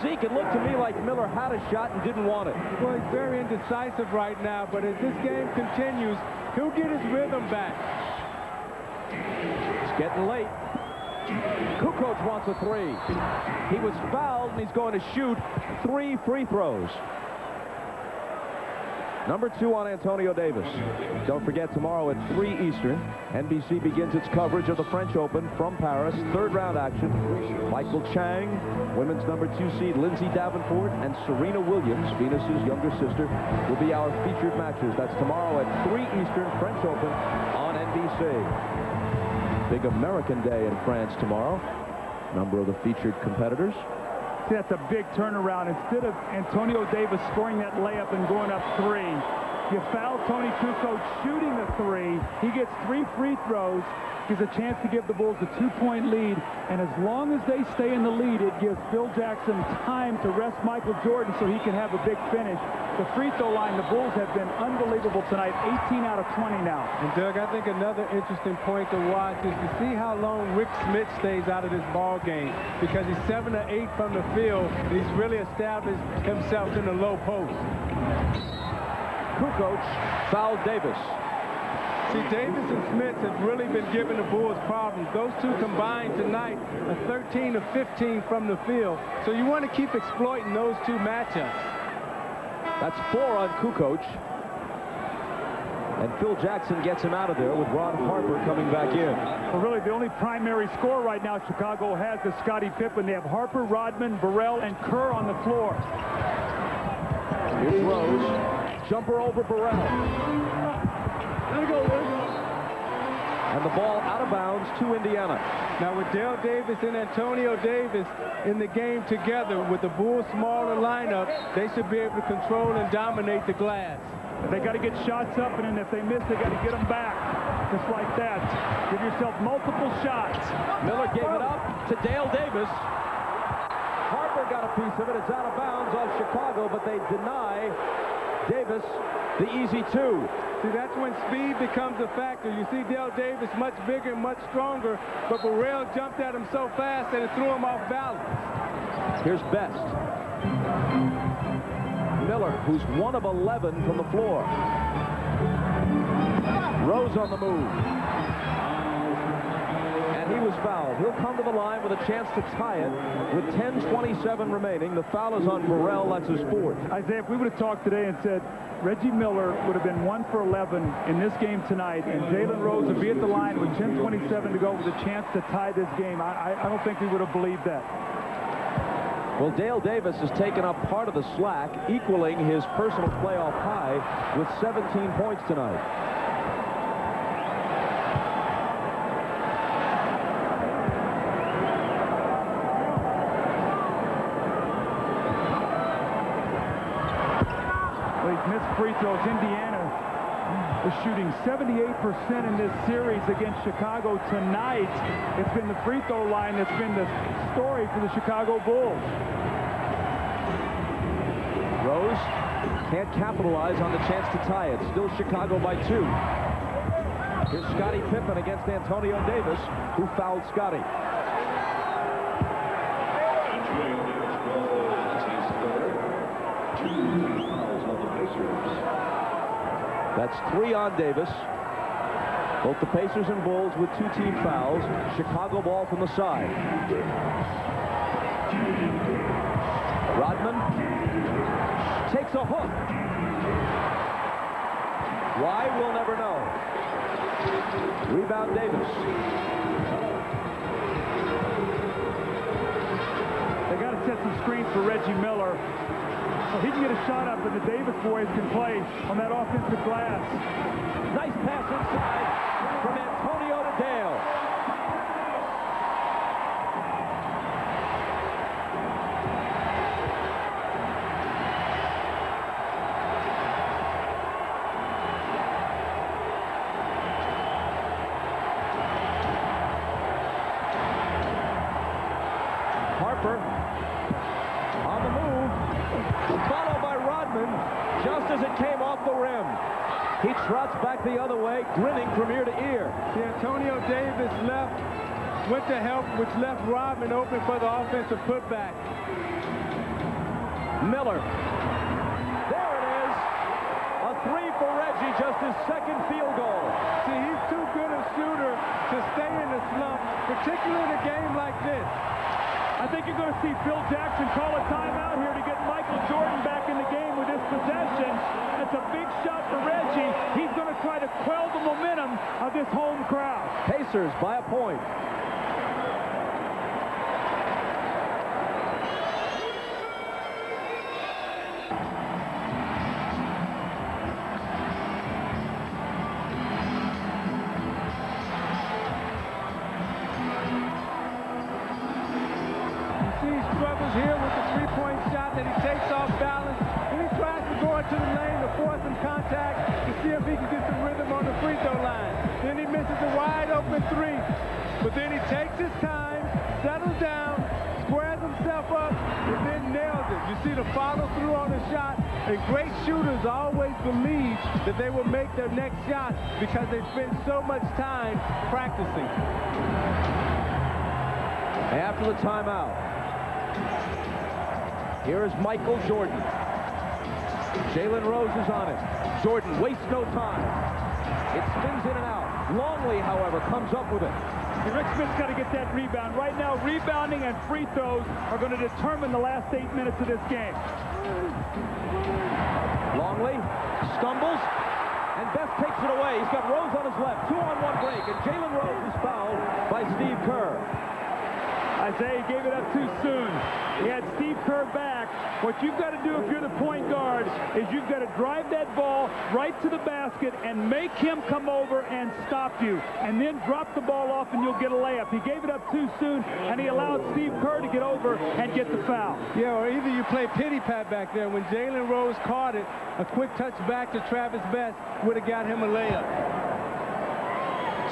S3: Zeke, it looked to me like Miller had a shot and didn't want it.
S4: Well, he's very indecisive right now, but as this game continues, he'll get his rhythm back.
S3: It's getting late. Kukoc wants a three. He was fouled, and he's going to shoot 3 free throws. Number 2 on Antonio Davis. Don't forget, tomorrow at 3 Eastern, NBC begins its coverage of the French Open from Paris. 3rd round action. Michael Chang, women's number 2 seed Lindsay Davenport, and Serena Williams, Venus's younger sister, will be our featured matches. That's tomorrow at 3 Eastern, French Open on NBC. Big American Day in France tomorrow. Number of the featured competitors.
S2: See, that's a big turnaround. Instead of Antonio Davis scoring that layup and going up 3, you foul Tony Kukoc shooting the 3. He gets 3 free throws. Gives a chance to give the Bulls a 2-point lead. And as long as they stay in the lead, it gives Phil Jackson time to rest Michael Jordan so he can have a big finish. The free throw line, the Bulls have been unbelievable tonight. 18 out of 20 now.
S4: And Doug, I think another interesting point to watch is to see how long Rick Smith stays out of this ball game, because he's 7 or 8 from the field, and he's really established himself in the low post.
S3: Kukoc fouled Davis.
S4: See, Davis and Smith have really been giving the Bulls problems. Those two combined tonight are 13 to 15 from the field. So you want to keep exploiting those two matchups.
S3: That's 4 on Kukoc. And Phil Jackson gets him out of there with Ron Harper coming back in.
S2: Well, really, the only primary scorer right now Chicago has is Scottie Pippen. They have Harper, Rodman, Burrell, and Kerr on the floor.
S3: Here's Rose. Jumper over Burrell.
S2: Let it go, Luke.
S3: And the ball out of bounds to Indiana.
S4: Now with Dale Davis and Antonio Davis in the game together with the Bulls' smaller lineup, they should be able to control and dominate the glass.
S2: They got to get shots up, and then if they miss, they got to get them back. Just like that. Give yourself multiple shots.
S3: Miller gave it up to Dale Davis. Harper got a piece of it. It's out of bounds off Chicago, but they deny Davis the easy 2.
S4: See, that's when speed becomes a factor. You see Dale Davis much bigger and much stronger, but Burrell jumped at him so fast that it threw him off balance.
S3: Here's Best. Miller, who's 1 of 11 from the floor. Rose on the move. And he was fouled. He'll come to the line with a chance to tie it with 10:27 remaining. The foul is on Burrell. That's his 4th.
S2: Isaiah, if we would have talked today and said Reggie Miller would have been 1 for 11 in this game tonight, and Jalen Rose would be at the line with 10:27 to go with a chance to tie this game, I don't think we would have believed that.
S3: Well, Dale Davis has taken up part of the slack, equaling his personal playoff high with 17 points tonight.
S2: Missed free throws. Indiana is shooting 78% in this series against Chicago tonight. It's been the free throw line that's been the story for the Chicago Bulls.
S3: Rose can't capitalize on the chance to tie it. Still Chicago by 2. Here's Scottie Pippen against Antonio Davis, who fouled Scottie. That's 3 on Davis. Both the Pacers and Bulls with 2 team fouls. Chicago ball from the side. Rodman takes a hook. Why, we'll never know. Rebound Davis.
S2: They got to set some screens for Reggie Miller. So he can get a shot up, and the Davis boys can play on that offensive glass.
S3: Nice pass inside from Antonio to Dale. Harper on the move, followed by Rodman just as it came off the rim. He trots back the other way, grinning from ear to ear.
S4: See, Antonio Davis went to help, which left Rodman open for the offensive putback.
S3: Miller. There it is. A 3 for Reggie, just his 2nd field goal.
S4: See, he's too good a shooter to stay in the slump, particularly in a game like this.
S2: I I think you're going to see Phil Jackson call a timeout here to get Michael Jordan back in the game with this possession. That's a big shot for Reggie. He's going to try to quell the momentum of this home crowd.
S3: Pacers by a point.
S4: Here with the three-point shot that he takes off balance, and he tries to go into the lane to force some contact to see if he can get some rhythm on the free throw line. Then he misses a wide-open three, but then he takes his time, settles down, squares himself up, and then nails it. You see the follow-through on the shot, and great shooters always believe that they will make their next shot because they spend so much time practicing.
S3: After the timeout, here is Michael Jordan. Jalen Rose is on it. Jordan wastes no time. It spins in and out. Longley, however, comes up with it.
S2: Rick Smith's got to get that rebound. Right now, rebounding and free throws are going to determine the last 8 minutes of this game.
S3: Longley stumbles, and Best takes it away. He's got Rose on his left. 2-on-1 break, and Jalen Rose is fouled by Steve Kerr.
S2: Isaiah gave it up too soon. He had Steve Kerr back. What you've got to do if you're the point guard is you've got to drive that ball right to the basket and make him come over and stop you. And then drop the ball off and you'll get a layup. He gave it up too soon, and he allowed Steve Kerr to get over and get the foul.
S4: Yeah, or either you play pity pat back there. When Jalen Rose caught it, a quick touch back to Travis Best would have got him a layup.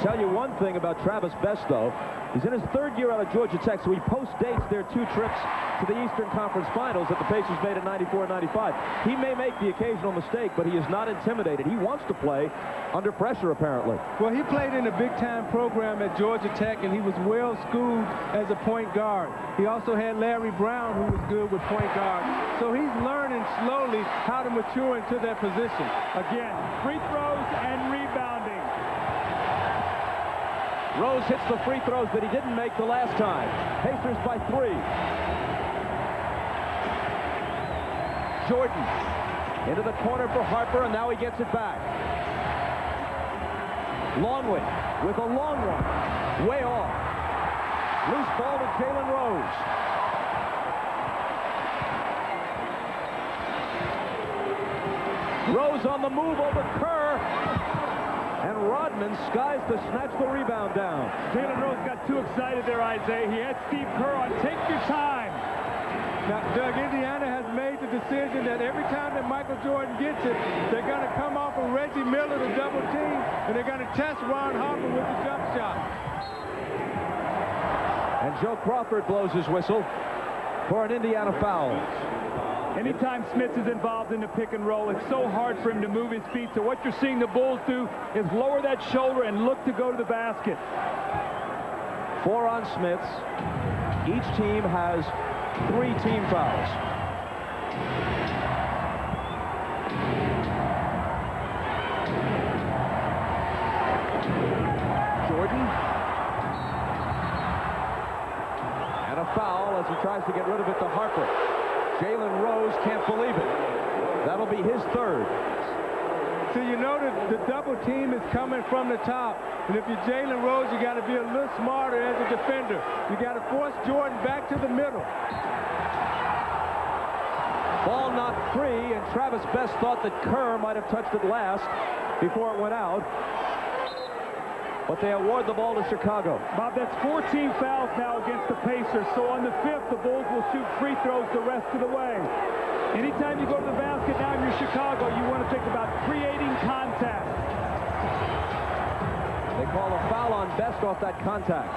S3: Tell you one thing about Travis Best, though. He's in his third year out of Georgia Tech, so he post-dates their 2 trips to the Eastern Conference Finals that the Pacers made in 94-95. He may make the occasional mistake, but he is not intimidated. He wants to play under pressure, apparently.
S4: Well, he played in a big-time program at Georgia Tech, and he was well-schooled as a point guard. He also had Larry Brown, who was good with point guard. So he's learning slowly how to mature into that position.
S2: Again, free throws and rebounding.
S3: Rose hits the free throws that he didn't make the last time. Pacers by 3. Jordan into the corner for Harper, and now he gets it back. Longley with a long one. Way off. Loose ball to Jalen Rose. Rose on the move over Kerr. And Rodman skies to snatch the rebound down.
S2: Jalen Rose got too excited there, Isaiah. He had Steve Kerr on. Take your time.
S4: Now, Doug, Indiana has made the decision that every time that Michael Jordan gets it, they're going to come off of Reggie Miller to double team, and they're going to test Ron Harper with the jump shot.
S3: And Joe Crawford blows his whistle for an Indiana foul.
S2: Anytime Smith is involved in the pick and roll, it's so hard for him to move his feet. So what you're seeing the Bulls do is lower that shoulder and look to go to the basket.
S3: 4 on Smiths. Each team has 3 team fouls. Jordan. And a foul as he tries to get rid of it to Harper. Jalen Rose can't believe it. That'll be his 3rd.
S4: So you know that the double team is coming from the top. And if you're Jalen Rose, you got to be a little smarter as a defender. You got to force Jordan back to the middle.
S3: Ball not free, and Travis Best thought that Kerr might have touched it last before it went out. But they award the ball to Chicago.
S2: Bob, that's 14 fouls now against the Pacers. So on the 5th, the Bulls will shoot free throws the rest of the way. Anytime you go to the basket now in Chicago, you want to think about creating contact.
S3: They call a foul on Best off that contact.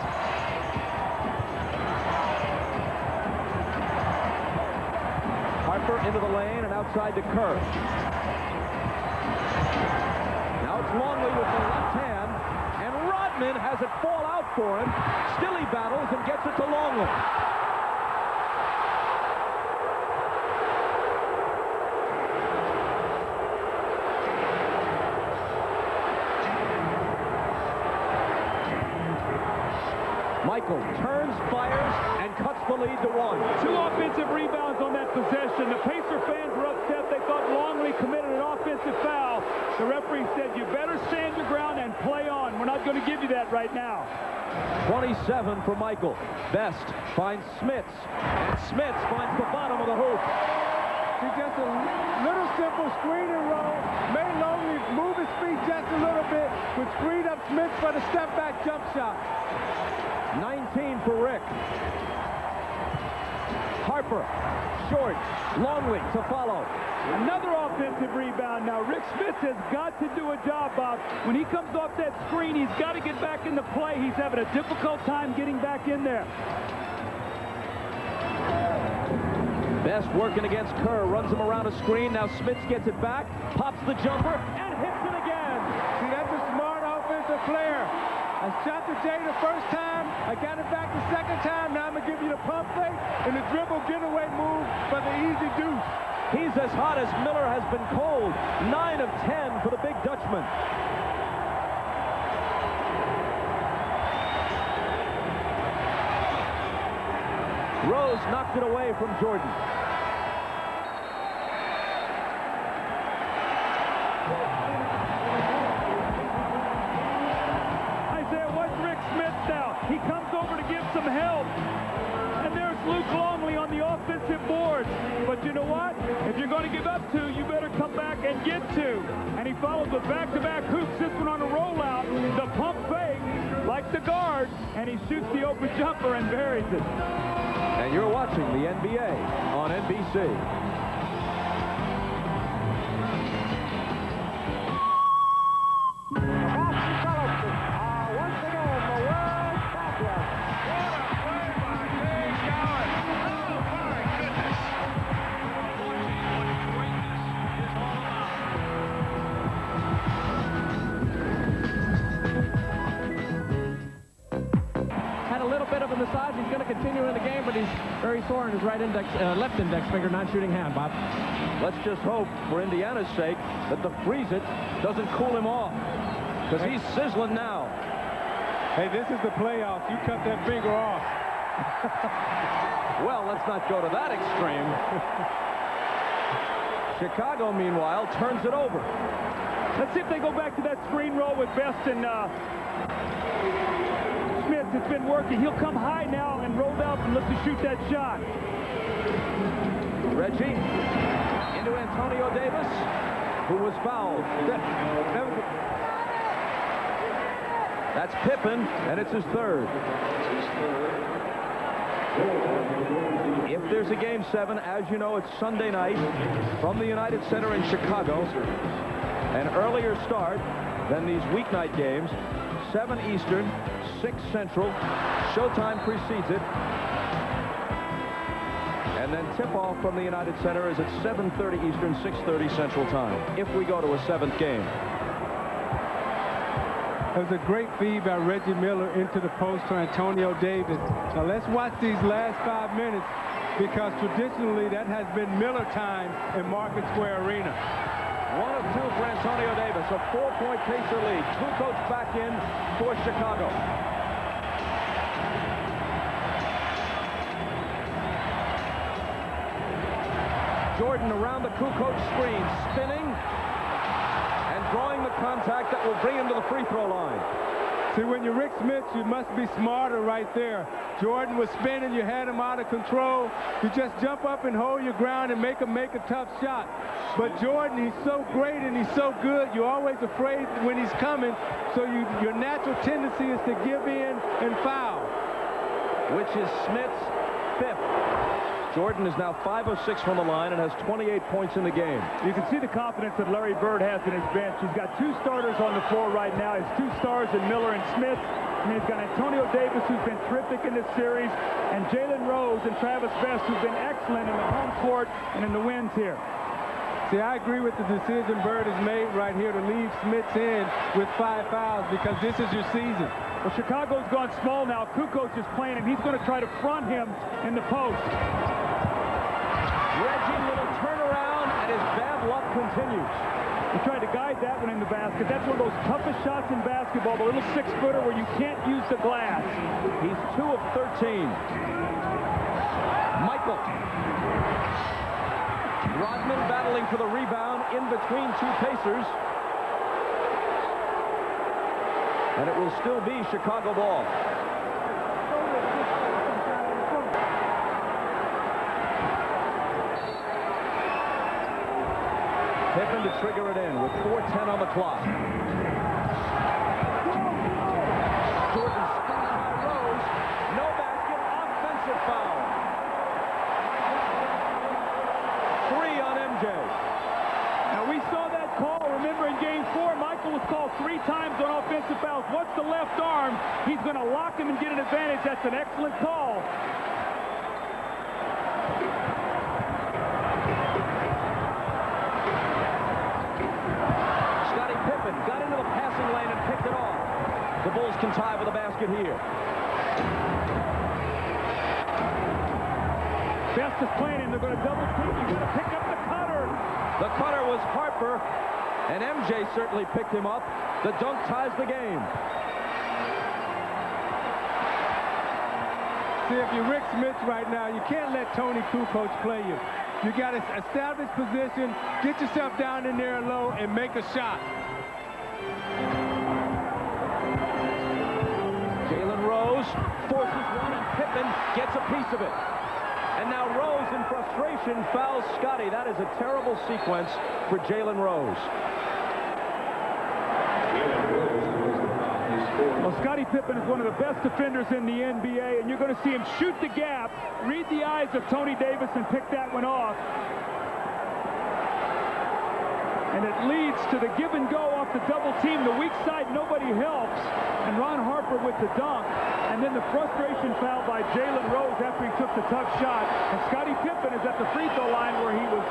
S3: Harper into the lane and outside to Kerr. Now it's Longley with the left hand. Rodman has it fall out for him. Still he battles and gets it to Longley. Michael turns, fires, and cuts the lead to 1.
S2: 2 offensive rebounds on that possession. The Pacer fans were upset. They thought Longley committed an offensive foul. The referee said, you better stand your ground and play on. We're not going to give you that right now.
S3: 27 for Michael. Best finds Smits. And Smits finds the bottom of the hoop.
S4: He just a little simple screen and roll. Made Longley move his feet just a little bit, which freed up Smits for the step-back jump shot.
S3: 19 for Rick. Harper, short, Longley to follow.
S2: Another offensive rebound. Now, Rick Smits has got to do a job, Bob. When he comes off that screen, he's got to get back in the play. He's having a difficult time getting back in there.
S3: Best working against Kerr, runs him around a screen. Now Smits gets it back, pops the jumper, and hits it again.
S4: See, that's a smart offensive player. I shot the J the first time. I got it back the second time. Now I'm going to give you the pump fake and the dribble getaway move for the easy deuce.
S3: He's as hot as Miller has been cold. 9 of 10 for the big Dutchman. Rose knocked it away from Jordan.
S2: Isaiah, watch Rick Smits now. He comes over to give some help. And there's Luke Longley on the offensive board. But you know what? If you're going to give up 2, you better come back and get 2. And he follows with back-to-back hoops. This one on a rollout. The pump fake, like the guard. And he shoots the open jumper and buries it.
S3: And you're watching the NBA on NBC.
S6: Massage. He's going to continue in the game, but he's very sore in his left index finger, non-shooting hand, Bob.
S3: Let's just hope, for Indiana's sake, that the freeze-it doesn't cool him off, because he's sizzling now.
S4: Hey, this is the playoffs. You cut that finger off.
S3: Well, let's not go to that extreme. Chicago, meanwhile, turns it over.
S2: Let's see if they go back to that screen roll with Best and Smith. It's been working. He'll come high now and roll out and look to shoot that shot.
S3: Reggie into Antonio Davis, who was fouled. That's Pippen, and it's his 3rd. If there's a Game 7, as you know, it's Sunday night from the United Center in Chicago. An earlier start than these weeknight games. 7 Eastern, 6 Central. Showtime precedes it. And then tip-off from the United Center is at 7:30 Eastern, 6:30 Central Time, if we go to a 7th game.
S4: That was a great feed by Reggie Miller into the post to Antonio Davis. Now let's watch these last 5 minutes, because traditionally that has been Miller time in Market Square Arena.
S3: 1 of 2 for Antonio Davis, a 4-point Pacer lead. Kukoc back in for Chicago. Jordan around the Kukoc screen, spinning and drawing the contact that will bring him to the free throw line.
S4: See, when you're Rick Smits, you must be smarter right there. Jordan was spinning, you had him out of control. You just jump up and hold your ground and make him make a tough shot. But Jordan, he's so great and he's so good, you're always afraid when he's coming, so your natural tendency is to give in and foul.
S3: Which is Smits' 5th. Jordan is now 5 of 6 from the line and has 28 points in the game.
S2: You can see the confidence that Larry Bird has in his bench. He's got 2 starters on the floor right now. His 2 stars in Miller and Smith. And he's got Antonio Davis, who's been terrific in this series, and Jalen Rose and Travis Best, who've been excellent in the home court and in the wins here.
S4: See, I agree with the decision Bird has made right here to leave Smits in with 5 fouls, because this is your season.
S2: Well, Chicago's gone small now. Kukoc is playing, and he's going to try to front him in the post.
S3: Reggie, little turnaround, and his bad luck continues.
S2: He tried to guide that one in the basket. That's one of those toughest shots in basketball, the little 6-footer where you can't use the glass.
S3: He's 2 of 13. Rodman battling for the rebound in between two Pacers. And it will still be Chicago ball. Pippen to trigger it in with 4:10 on the clock. Jordan squeezed by Rose. No basket. Offensive foul. 3 on MJ.
S2: Now, we saw that call. Remember, in Game 4, Michael was called 3 times on offensive fouls. What's the left arm? He's going to lock him and get an advantage. That's an excellent call.
S3: Scottie Pippen got into the passing lane and picked it off. The Bulls can tie with a basket here.
S2: Best is playing him. They're going to double team. You got to pick up the cutter.
S3: The cutter was Harper, and MJ certainly picked him up. The dunk ties the game.
S4: See, if you're Rick Smith right now, you can't let Tony Kukoc play you. You got to establish position, get yourself down in there low, and make a shot.
S3: Jalen Rose forces one, and Pippen gets a piece of it. And now Rose, in frustration, fouls Scottie. That is a terrible sequence for Jalen Rose.
S2: Well, Scottie Pippen is one of the best defenders in the NBA, and you're going to see him shoot the gap, read the eyes of Tony Davis, and pick that one off. And it leads to the give and go off the double team. The weak side, nobody helps. And Ron Harper with the dunk. And then the frustration foul by Jalen Rose after he took the tough shot. And Scottie Pippen is at the free throw line where he was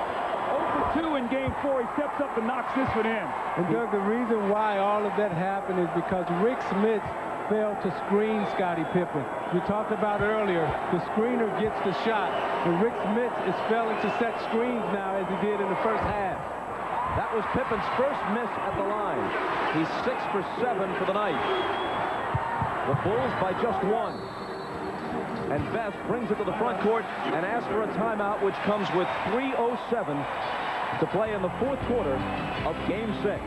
S2: 0 for 2 in Game 4. He steps up and knocks this one in.
S4: And Doug, the reason why all of that happened is because Rick Smith failed to screen Scottie Pippen. We talked about earlier, the screener gets the shot. And Rick Smith is failing to set screens now as he did in the first half.
S3: That was Pippen's first miss at the line. He's 6 for 7 for the night. The Bulls by just 1. And Best brings it to the front court and asks for a timeout, which comes with 3:07 to play in the 4th quarter of Game 6.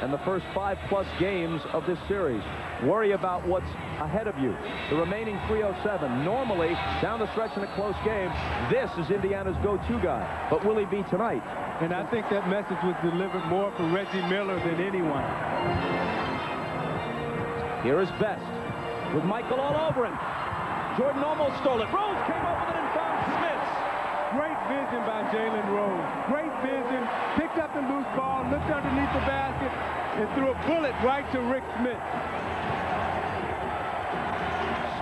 S3: And the first 5+ games of this series. Worry about what's ahead of you. The remaining 3:07. Normally, down the stretch in a close game, this is Indiana's go-to guy. But will he be tonight?
S4: And I think that message was delivered more for Reggie Miller than anyone.
S3: Here is Best with Michael all over him. Jordan almost stole it. Rose came up with it and found Smith.
S4: Great vision by Jalen Rose. Great vision. Picked up the loose ball, looked underneath the basket, and threw a bullet right to Rick Smith.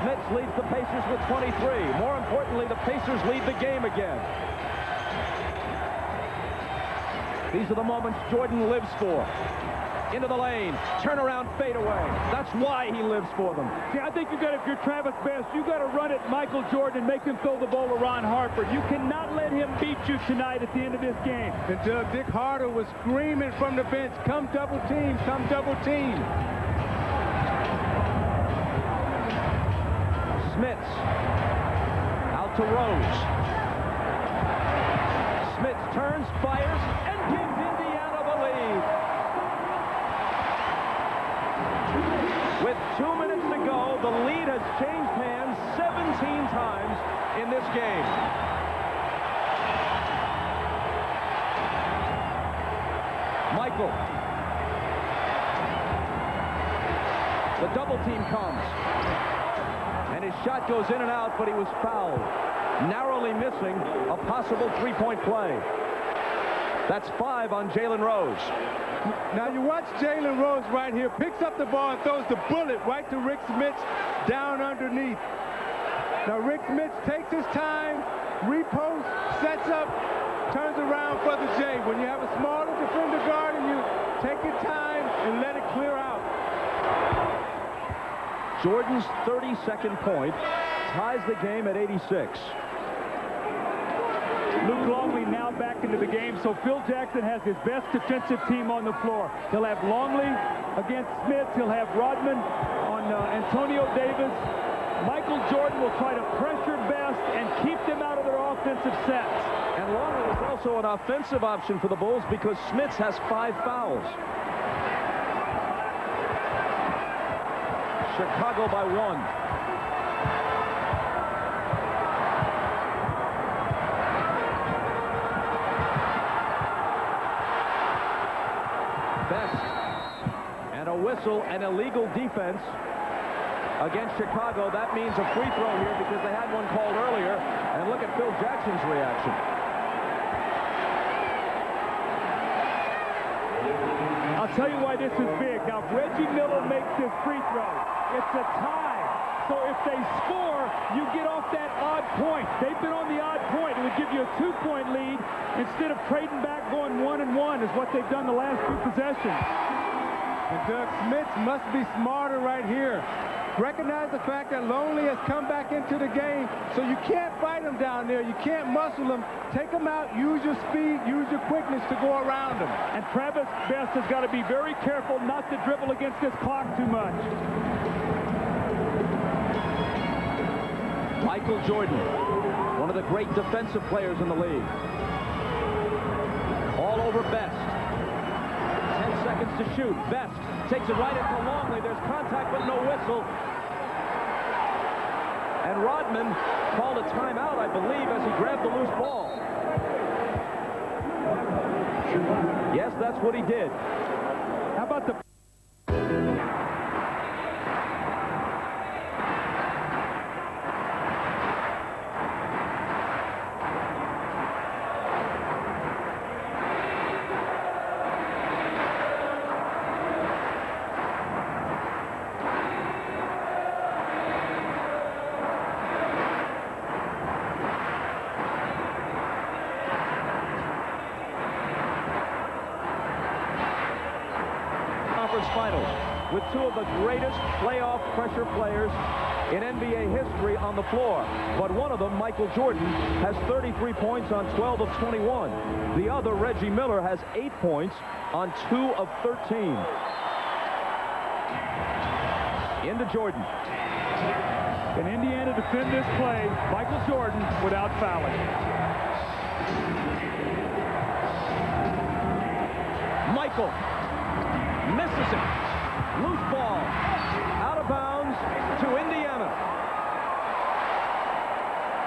S3: Smith leads the Pacers with 23. More importantly, the Pacers lead the game again. These are the moments Jordan lives for. Into the lane, turnaround fadeaway. That's why he lives for them.
S2: See, I think if you're Travis Best, you got to run at Michael Jordan and make him throw the ball to Ron Harper. You cannot let him beat you tonight at the end of this game.
S4: And Dick Harder was screaming from the bench, come double team, come double team.
S3: Smith out to Rose. Smith turns, fires, and gives Indiana the lead. With 2 minutes to go, the lead has changed hands 17 times in this game. Michael. The double team comes. And his shot goes in and out, but he was fouled. Narrowly missing a possible three-point play. That's 5 on Jalen Rose.
S4: Now you watch Jalen Rose right here, picks up the ball and throws the bullet right to Rick Smith down underneath. Now Rick Smith takes his time, reposts, sets up, turns around for the J. When you have a smaller defender guarding you, take your time and let it clear out.
S3: Jordan's 32nd point ties the game at 86.
S2: Luke Longley now back into the game, so Phil Jackson has his best defensive team on the floor. He'll have Longley against Smith. He'll have Rodman on Antonio Davis. Michael Jordan will try to pressure Best and keep them out of their offensive sets.
S3: And Longley is also an offensive option for the Bulls because Smits has 5 fouls. Chicago by 1. Best. And a whistle, an illegal defense against Chicago. That means a free throw here because they had one called earlier. And look at Phil Jackson's reaction.
S2: I'll tell you why this is big. Now, if Reggie Miller makes this free throw, it's a tie. So if they score, you get off that odd point. They've been on the odd point. It would give you a 2-point lead instead of trading back going 1-1 is what they've done the last 2 possessions.
S4: And Doug Smits must be smarter right here. Recognize the fact that Longley has come back into the game, so you can't fight him down there. You can't muscle him. Take him out, use your speed, use your quickness to go around him.
S2: And Travis Best has got to be very careful not to dribble against this clock too much.
S3: Michael Jordan, one of the great defensive players in the league. All over Best. 10 seconds to shoot. Best takes it right into Longley. There's contact but no whistle. And Rodman called a timeout, I believe, as he grabbed the loose ball. Yes, that's what he did.
S2: How about the...
S3: Finals with 2 of the greatest playoff pressure players in NBA history on the floor. But one of them, Michael Jordan, has 33 points on 12 of 21. The other, Reggie Miller, has 8 points on 2 of 13. Into Jordan.
S2: Can Indiana defend this play? Michael Jordan without fouling.
S3: Michael misses it. Loose ball. Out of bounds to Indiana.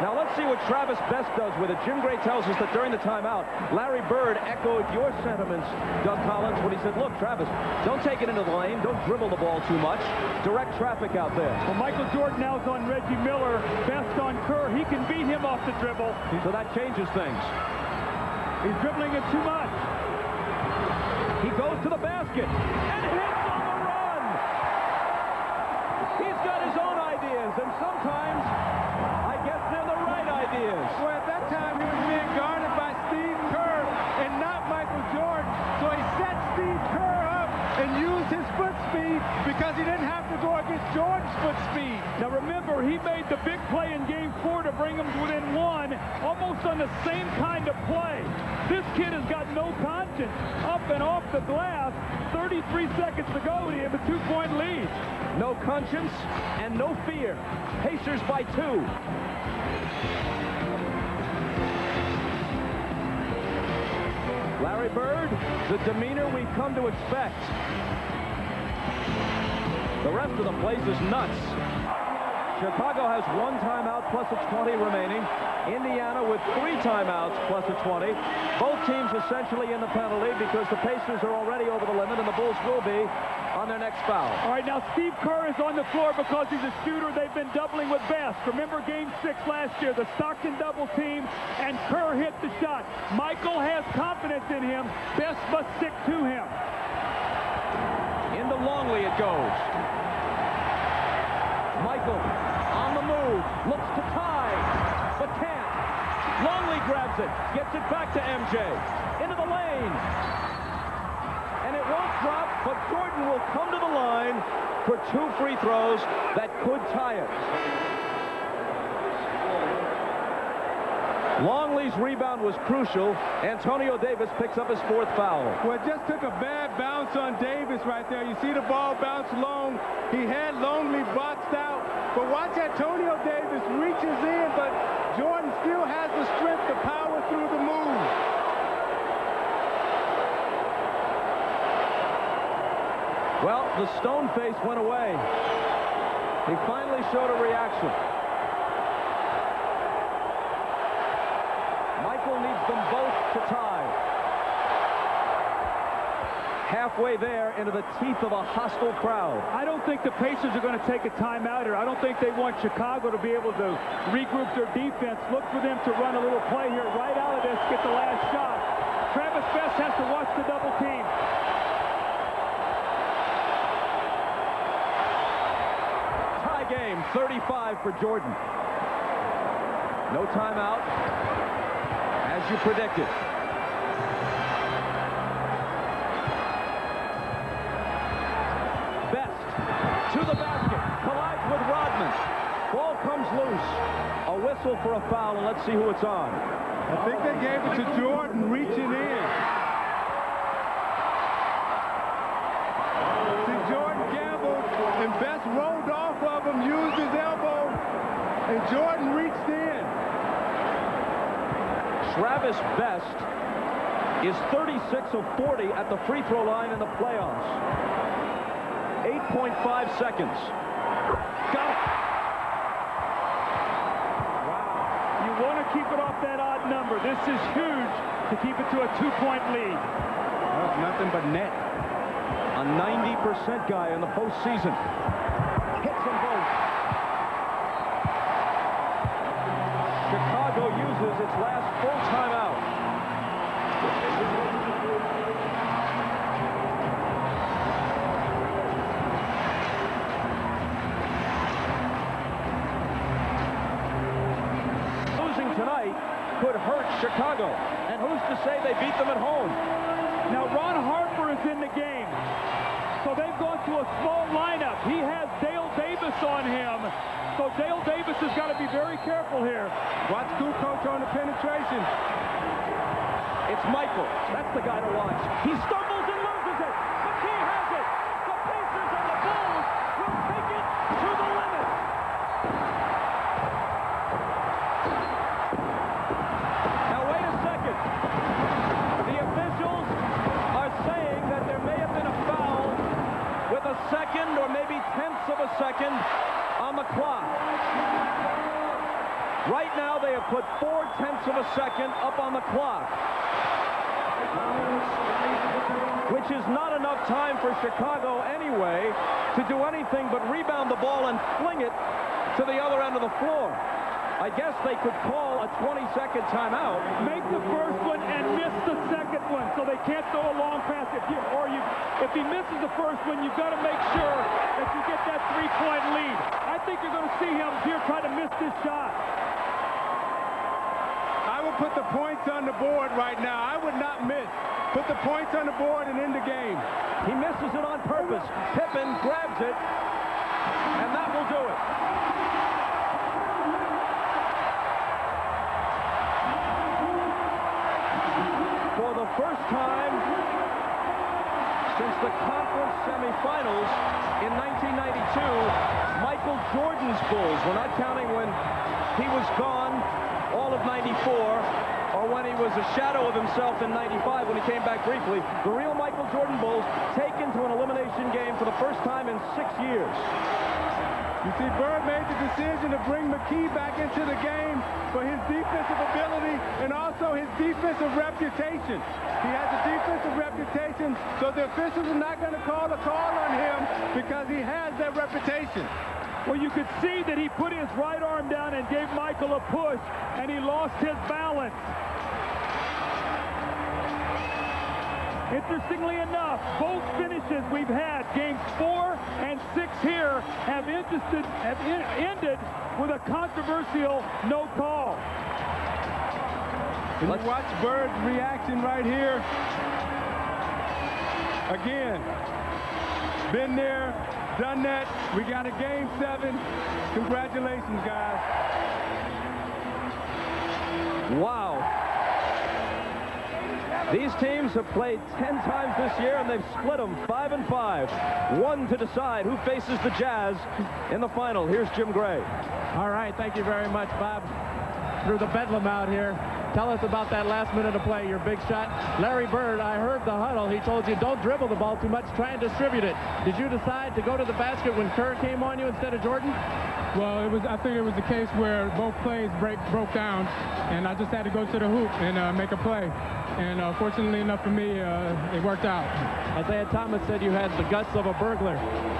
S3: Now let's see what Travis Best does with it. Jim Gray tells us that during the timeout, Larry Bird echoed your sentiments, Doug Collins, when he said, look, Travis, don't take it into the lane. Don't dribble the ball too much. Direct traffic out there.
S2: Well, Michael Jordan now is on Reggie Miller. Best on Kerr. He can beat him off the dribble.
S3: So that changes things.
S2: He's dribbling it too much.
S3: He goes to the basket and hits on the run. He's got his own ideas, and sometimes I guess they're the right ideas.
S4: Well, at that time, he was being guarded by Steve Kerr and not Michael Jordan. So he set Steve Kerr up and used his foot speed because he didn't have to go against Jordan's foot speed.
S2: Now remember, he made the big play in Game 4 to bring them within 1, almost on the same kind of play. This kid has got no conscience. Up and off the glass, 33 seconds to go, and he have a 2-point lead.
S3: No conscience and no fear. Pacers by 2. Larry Bird, the demeanor we've come to expect. The rest of the place is nuts. Chicago has 1 timeout plus a 20 remaining. Indiana with 3 timeouts plus a 20. Both teams essentially in the penalty because the Pacers are already over the limit and the Bulls will be on their next foul.
S2: All right, now Steve Kerr is on the floor because he's a shooter. They've been doubling with Best. Remember Game 6 last year, the Stockton double team, and Kerr hit the shot. Michael has confidence in him. Best must stick to him.
S3: Into Longley it goes. Michael on the move, looks to tie, but can't. Longley grabs it, gets it back to MJ. Into the lane. And it won't drop, but Jordan will come to the line for 2 free throws that could tie it. Longley's rebound was crucial. Antonio Davis picks up his 4th foul.
S4: Well, it just took a bad bounce on Davis right there. You see the ball bounce long. He had Longley boxed out. But watch Antonio Davis reaches in, but Jordan still has the strength to power through the move.
S3: Well, the stone face went away. He finally showed a reaction. Michael needs them both to tie. Halfway there into the teeth of a hostile crowd.
S2: I don't think the Pacers are going to take a timeout here. I don't think they want Chicago to be able to regroup their defense. Look for them to run a little play here. Right out of this, get the last shot. Travis Best has to watch the double team.
S3: Tie game, 35 for Jordan. No timeout, as you predicted. To the basket, collides with Rodman. Ball comes loose. A whistle for a foul, and let's see who it's on.
S4: I think they gave it to Jordan reaching in. See, Jordan gambled, and Best rolled off of him, used his elbow, and Jordan reached in.
S3: Travis Best is 36 of 40 at the free throw line in the playoffs. 8.5 seconds. Got it.
S2: Wow. You want to keep it off that odd number. This is huge to keep it to a 2-point lead.
S4: That's nothing but net.
S3: A 90% guy in the postseason. Hits them both. Chicago uses its last full timeout. Tonight could hurt Chicago. And who's to say they beat them at home?
S2: Now, Ron Harper is in the game. So they've gone to a small lineup. He has Dale Davis on him. So Dale Davis has got to be very careful here.
S4: Watch Kukoc on the penetration.
S3: It's Michael. That's the guy to watch. He stumbles and loses it. McKee has it. The Pacers and the Bulls will take it to the limit. Now, wait a second. The officials are saying that there may have been a foul with a second or maybe tenths of a second on the clock. Right now, they have put 0.4 of a second up on the clock, which is not enough time for Chicago anyway to do anything but rebound the ball and fling it to the other end of the floor. I guess they could call a 20-second timeout.
S2: Make the first one and miss the second one, so they can't throw a long pass. If he misses the first one, you've got to make sure that you get that 3-point lead. I think you're going to see him here try to miss this shot.
S4: I would put the points on the board right now. I would not miss. Put the points on the board and end the game.
S3: He misses it on purpose. Pippen grabs it, and that will do it. For the first time since the conference semifinals in 1992, Michael Jordan's Bulls, we're not counting when he was gone all of 94, or when he was a shadow of himself in 95 when he came back briefly, the real Michael Jordan Bulls taken to an elimination game for the first time in 6 years.
S4: You see, Bird made the decision to bring McKee back into the game for his defensive ability and also his defensive reputation. He has a defensive reputation, so the officials are not going to call a call on him because he has that reputation.
S2: Well, you could see that he put his right arm down and gave Michael a push, and he lost his balance. Interestingly enough, both finishes we've had, games 4 and 6 here, have ended with a controversial no call.
S4: And you watch Bird's reaction right here. Again, been there, done that. We got a game 7. Congratulations, guys.
S3: Wow. These teams have played 10 times this year, and they've split them 5-5. One to decide who faces the Jazz in the final. Here's Jim Gray.
S6: All right, thank you very much, Bob. Through the bedlam out here. Tell us about that last minute of play, your big shot. Larry Bird, I heard the huddle. He told you don't dribble the ball too much, try and distribute it. Did you decide to go to the basket when Kerr came on you instead of Jordan?
S4: Well, I think it was the case where both plays broke down, and I just had to go to the hoop and make a play. And fortunately enough for me, it worked out.
S6: Isaiah Thomas said you had the guts of a burglar.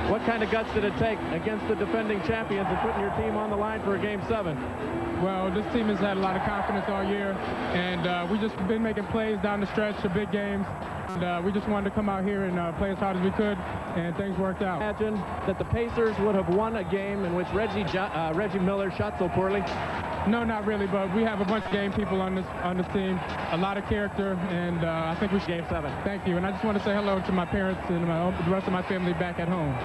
S6: What kind of guts did it take against the defending champions and putting your team on the line for a Game 7?
S4: Well, this team has had a lot of confidence all year, and we just been making plays down the stretch of big games. And we just wanted to come out here and play as hard as we could, and things worked out.
S6: Imagine that the Pacers would have won a game in which Reggie Miller shot so poorly.
S4: No, not really, but we have a bunch of game people on this team, a lot of character, and I think we should.
S6: Game 7.
S4: Thank you, and I just want to say hello to my parents and the rest of my family back at home.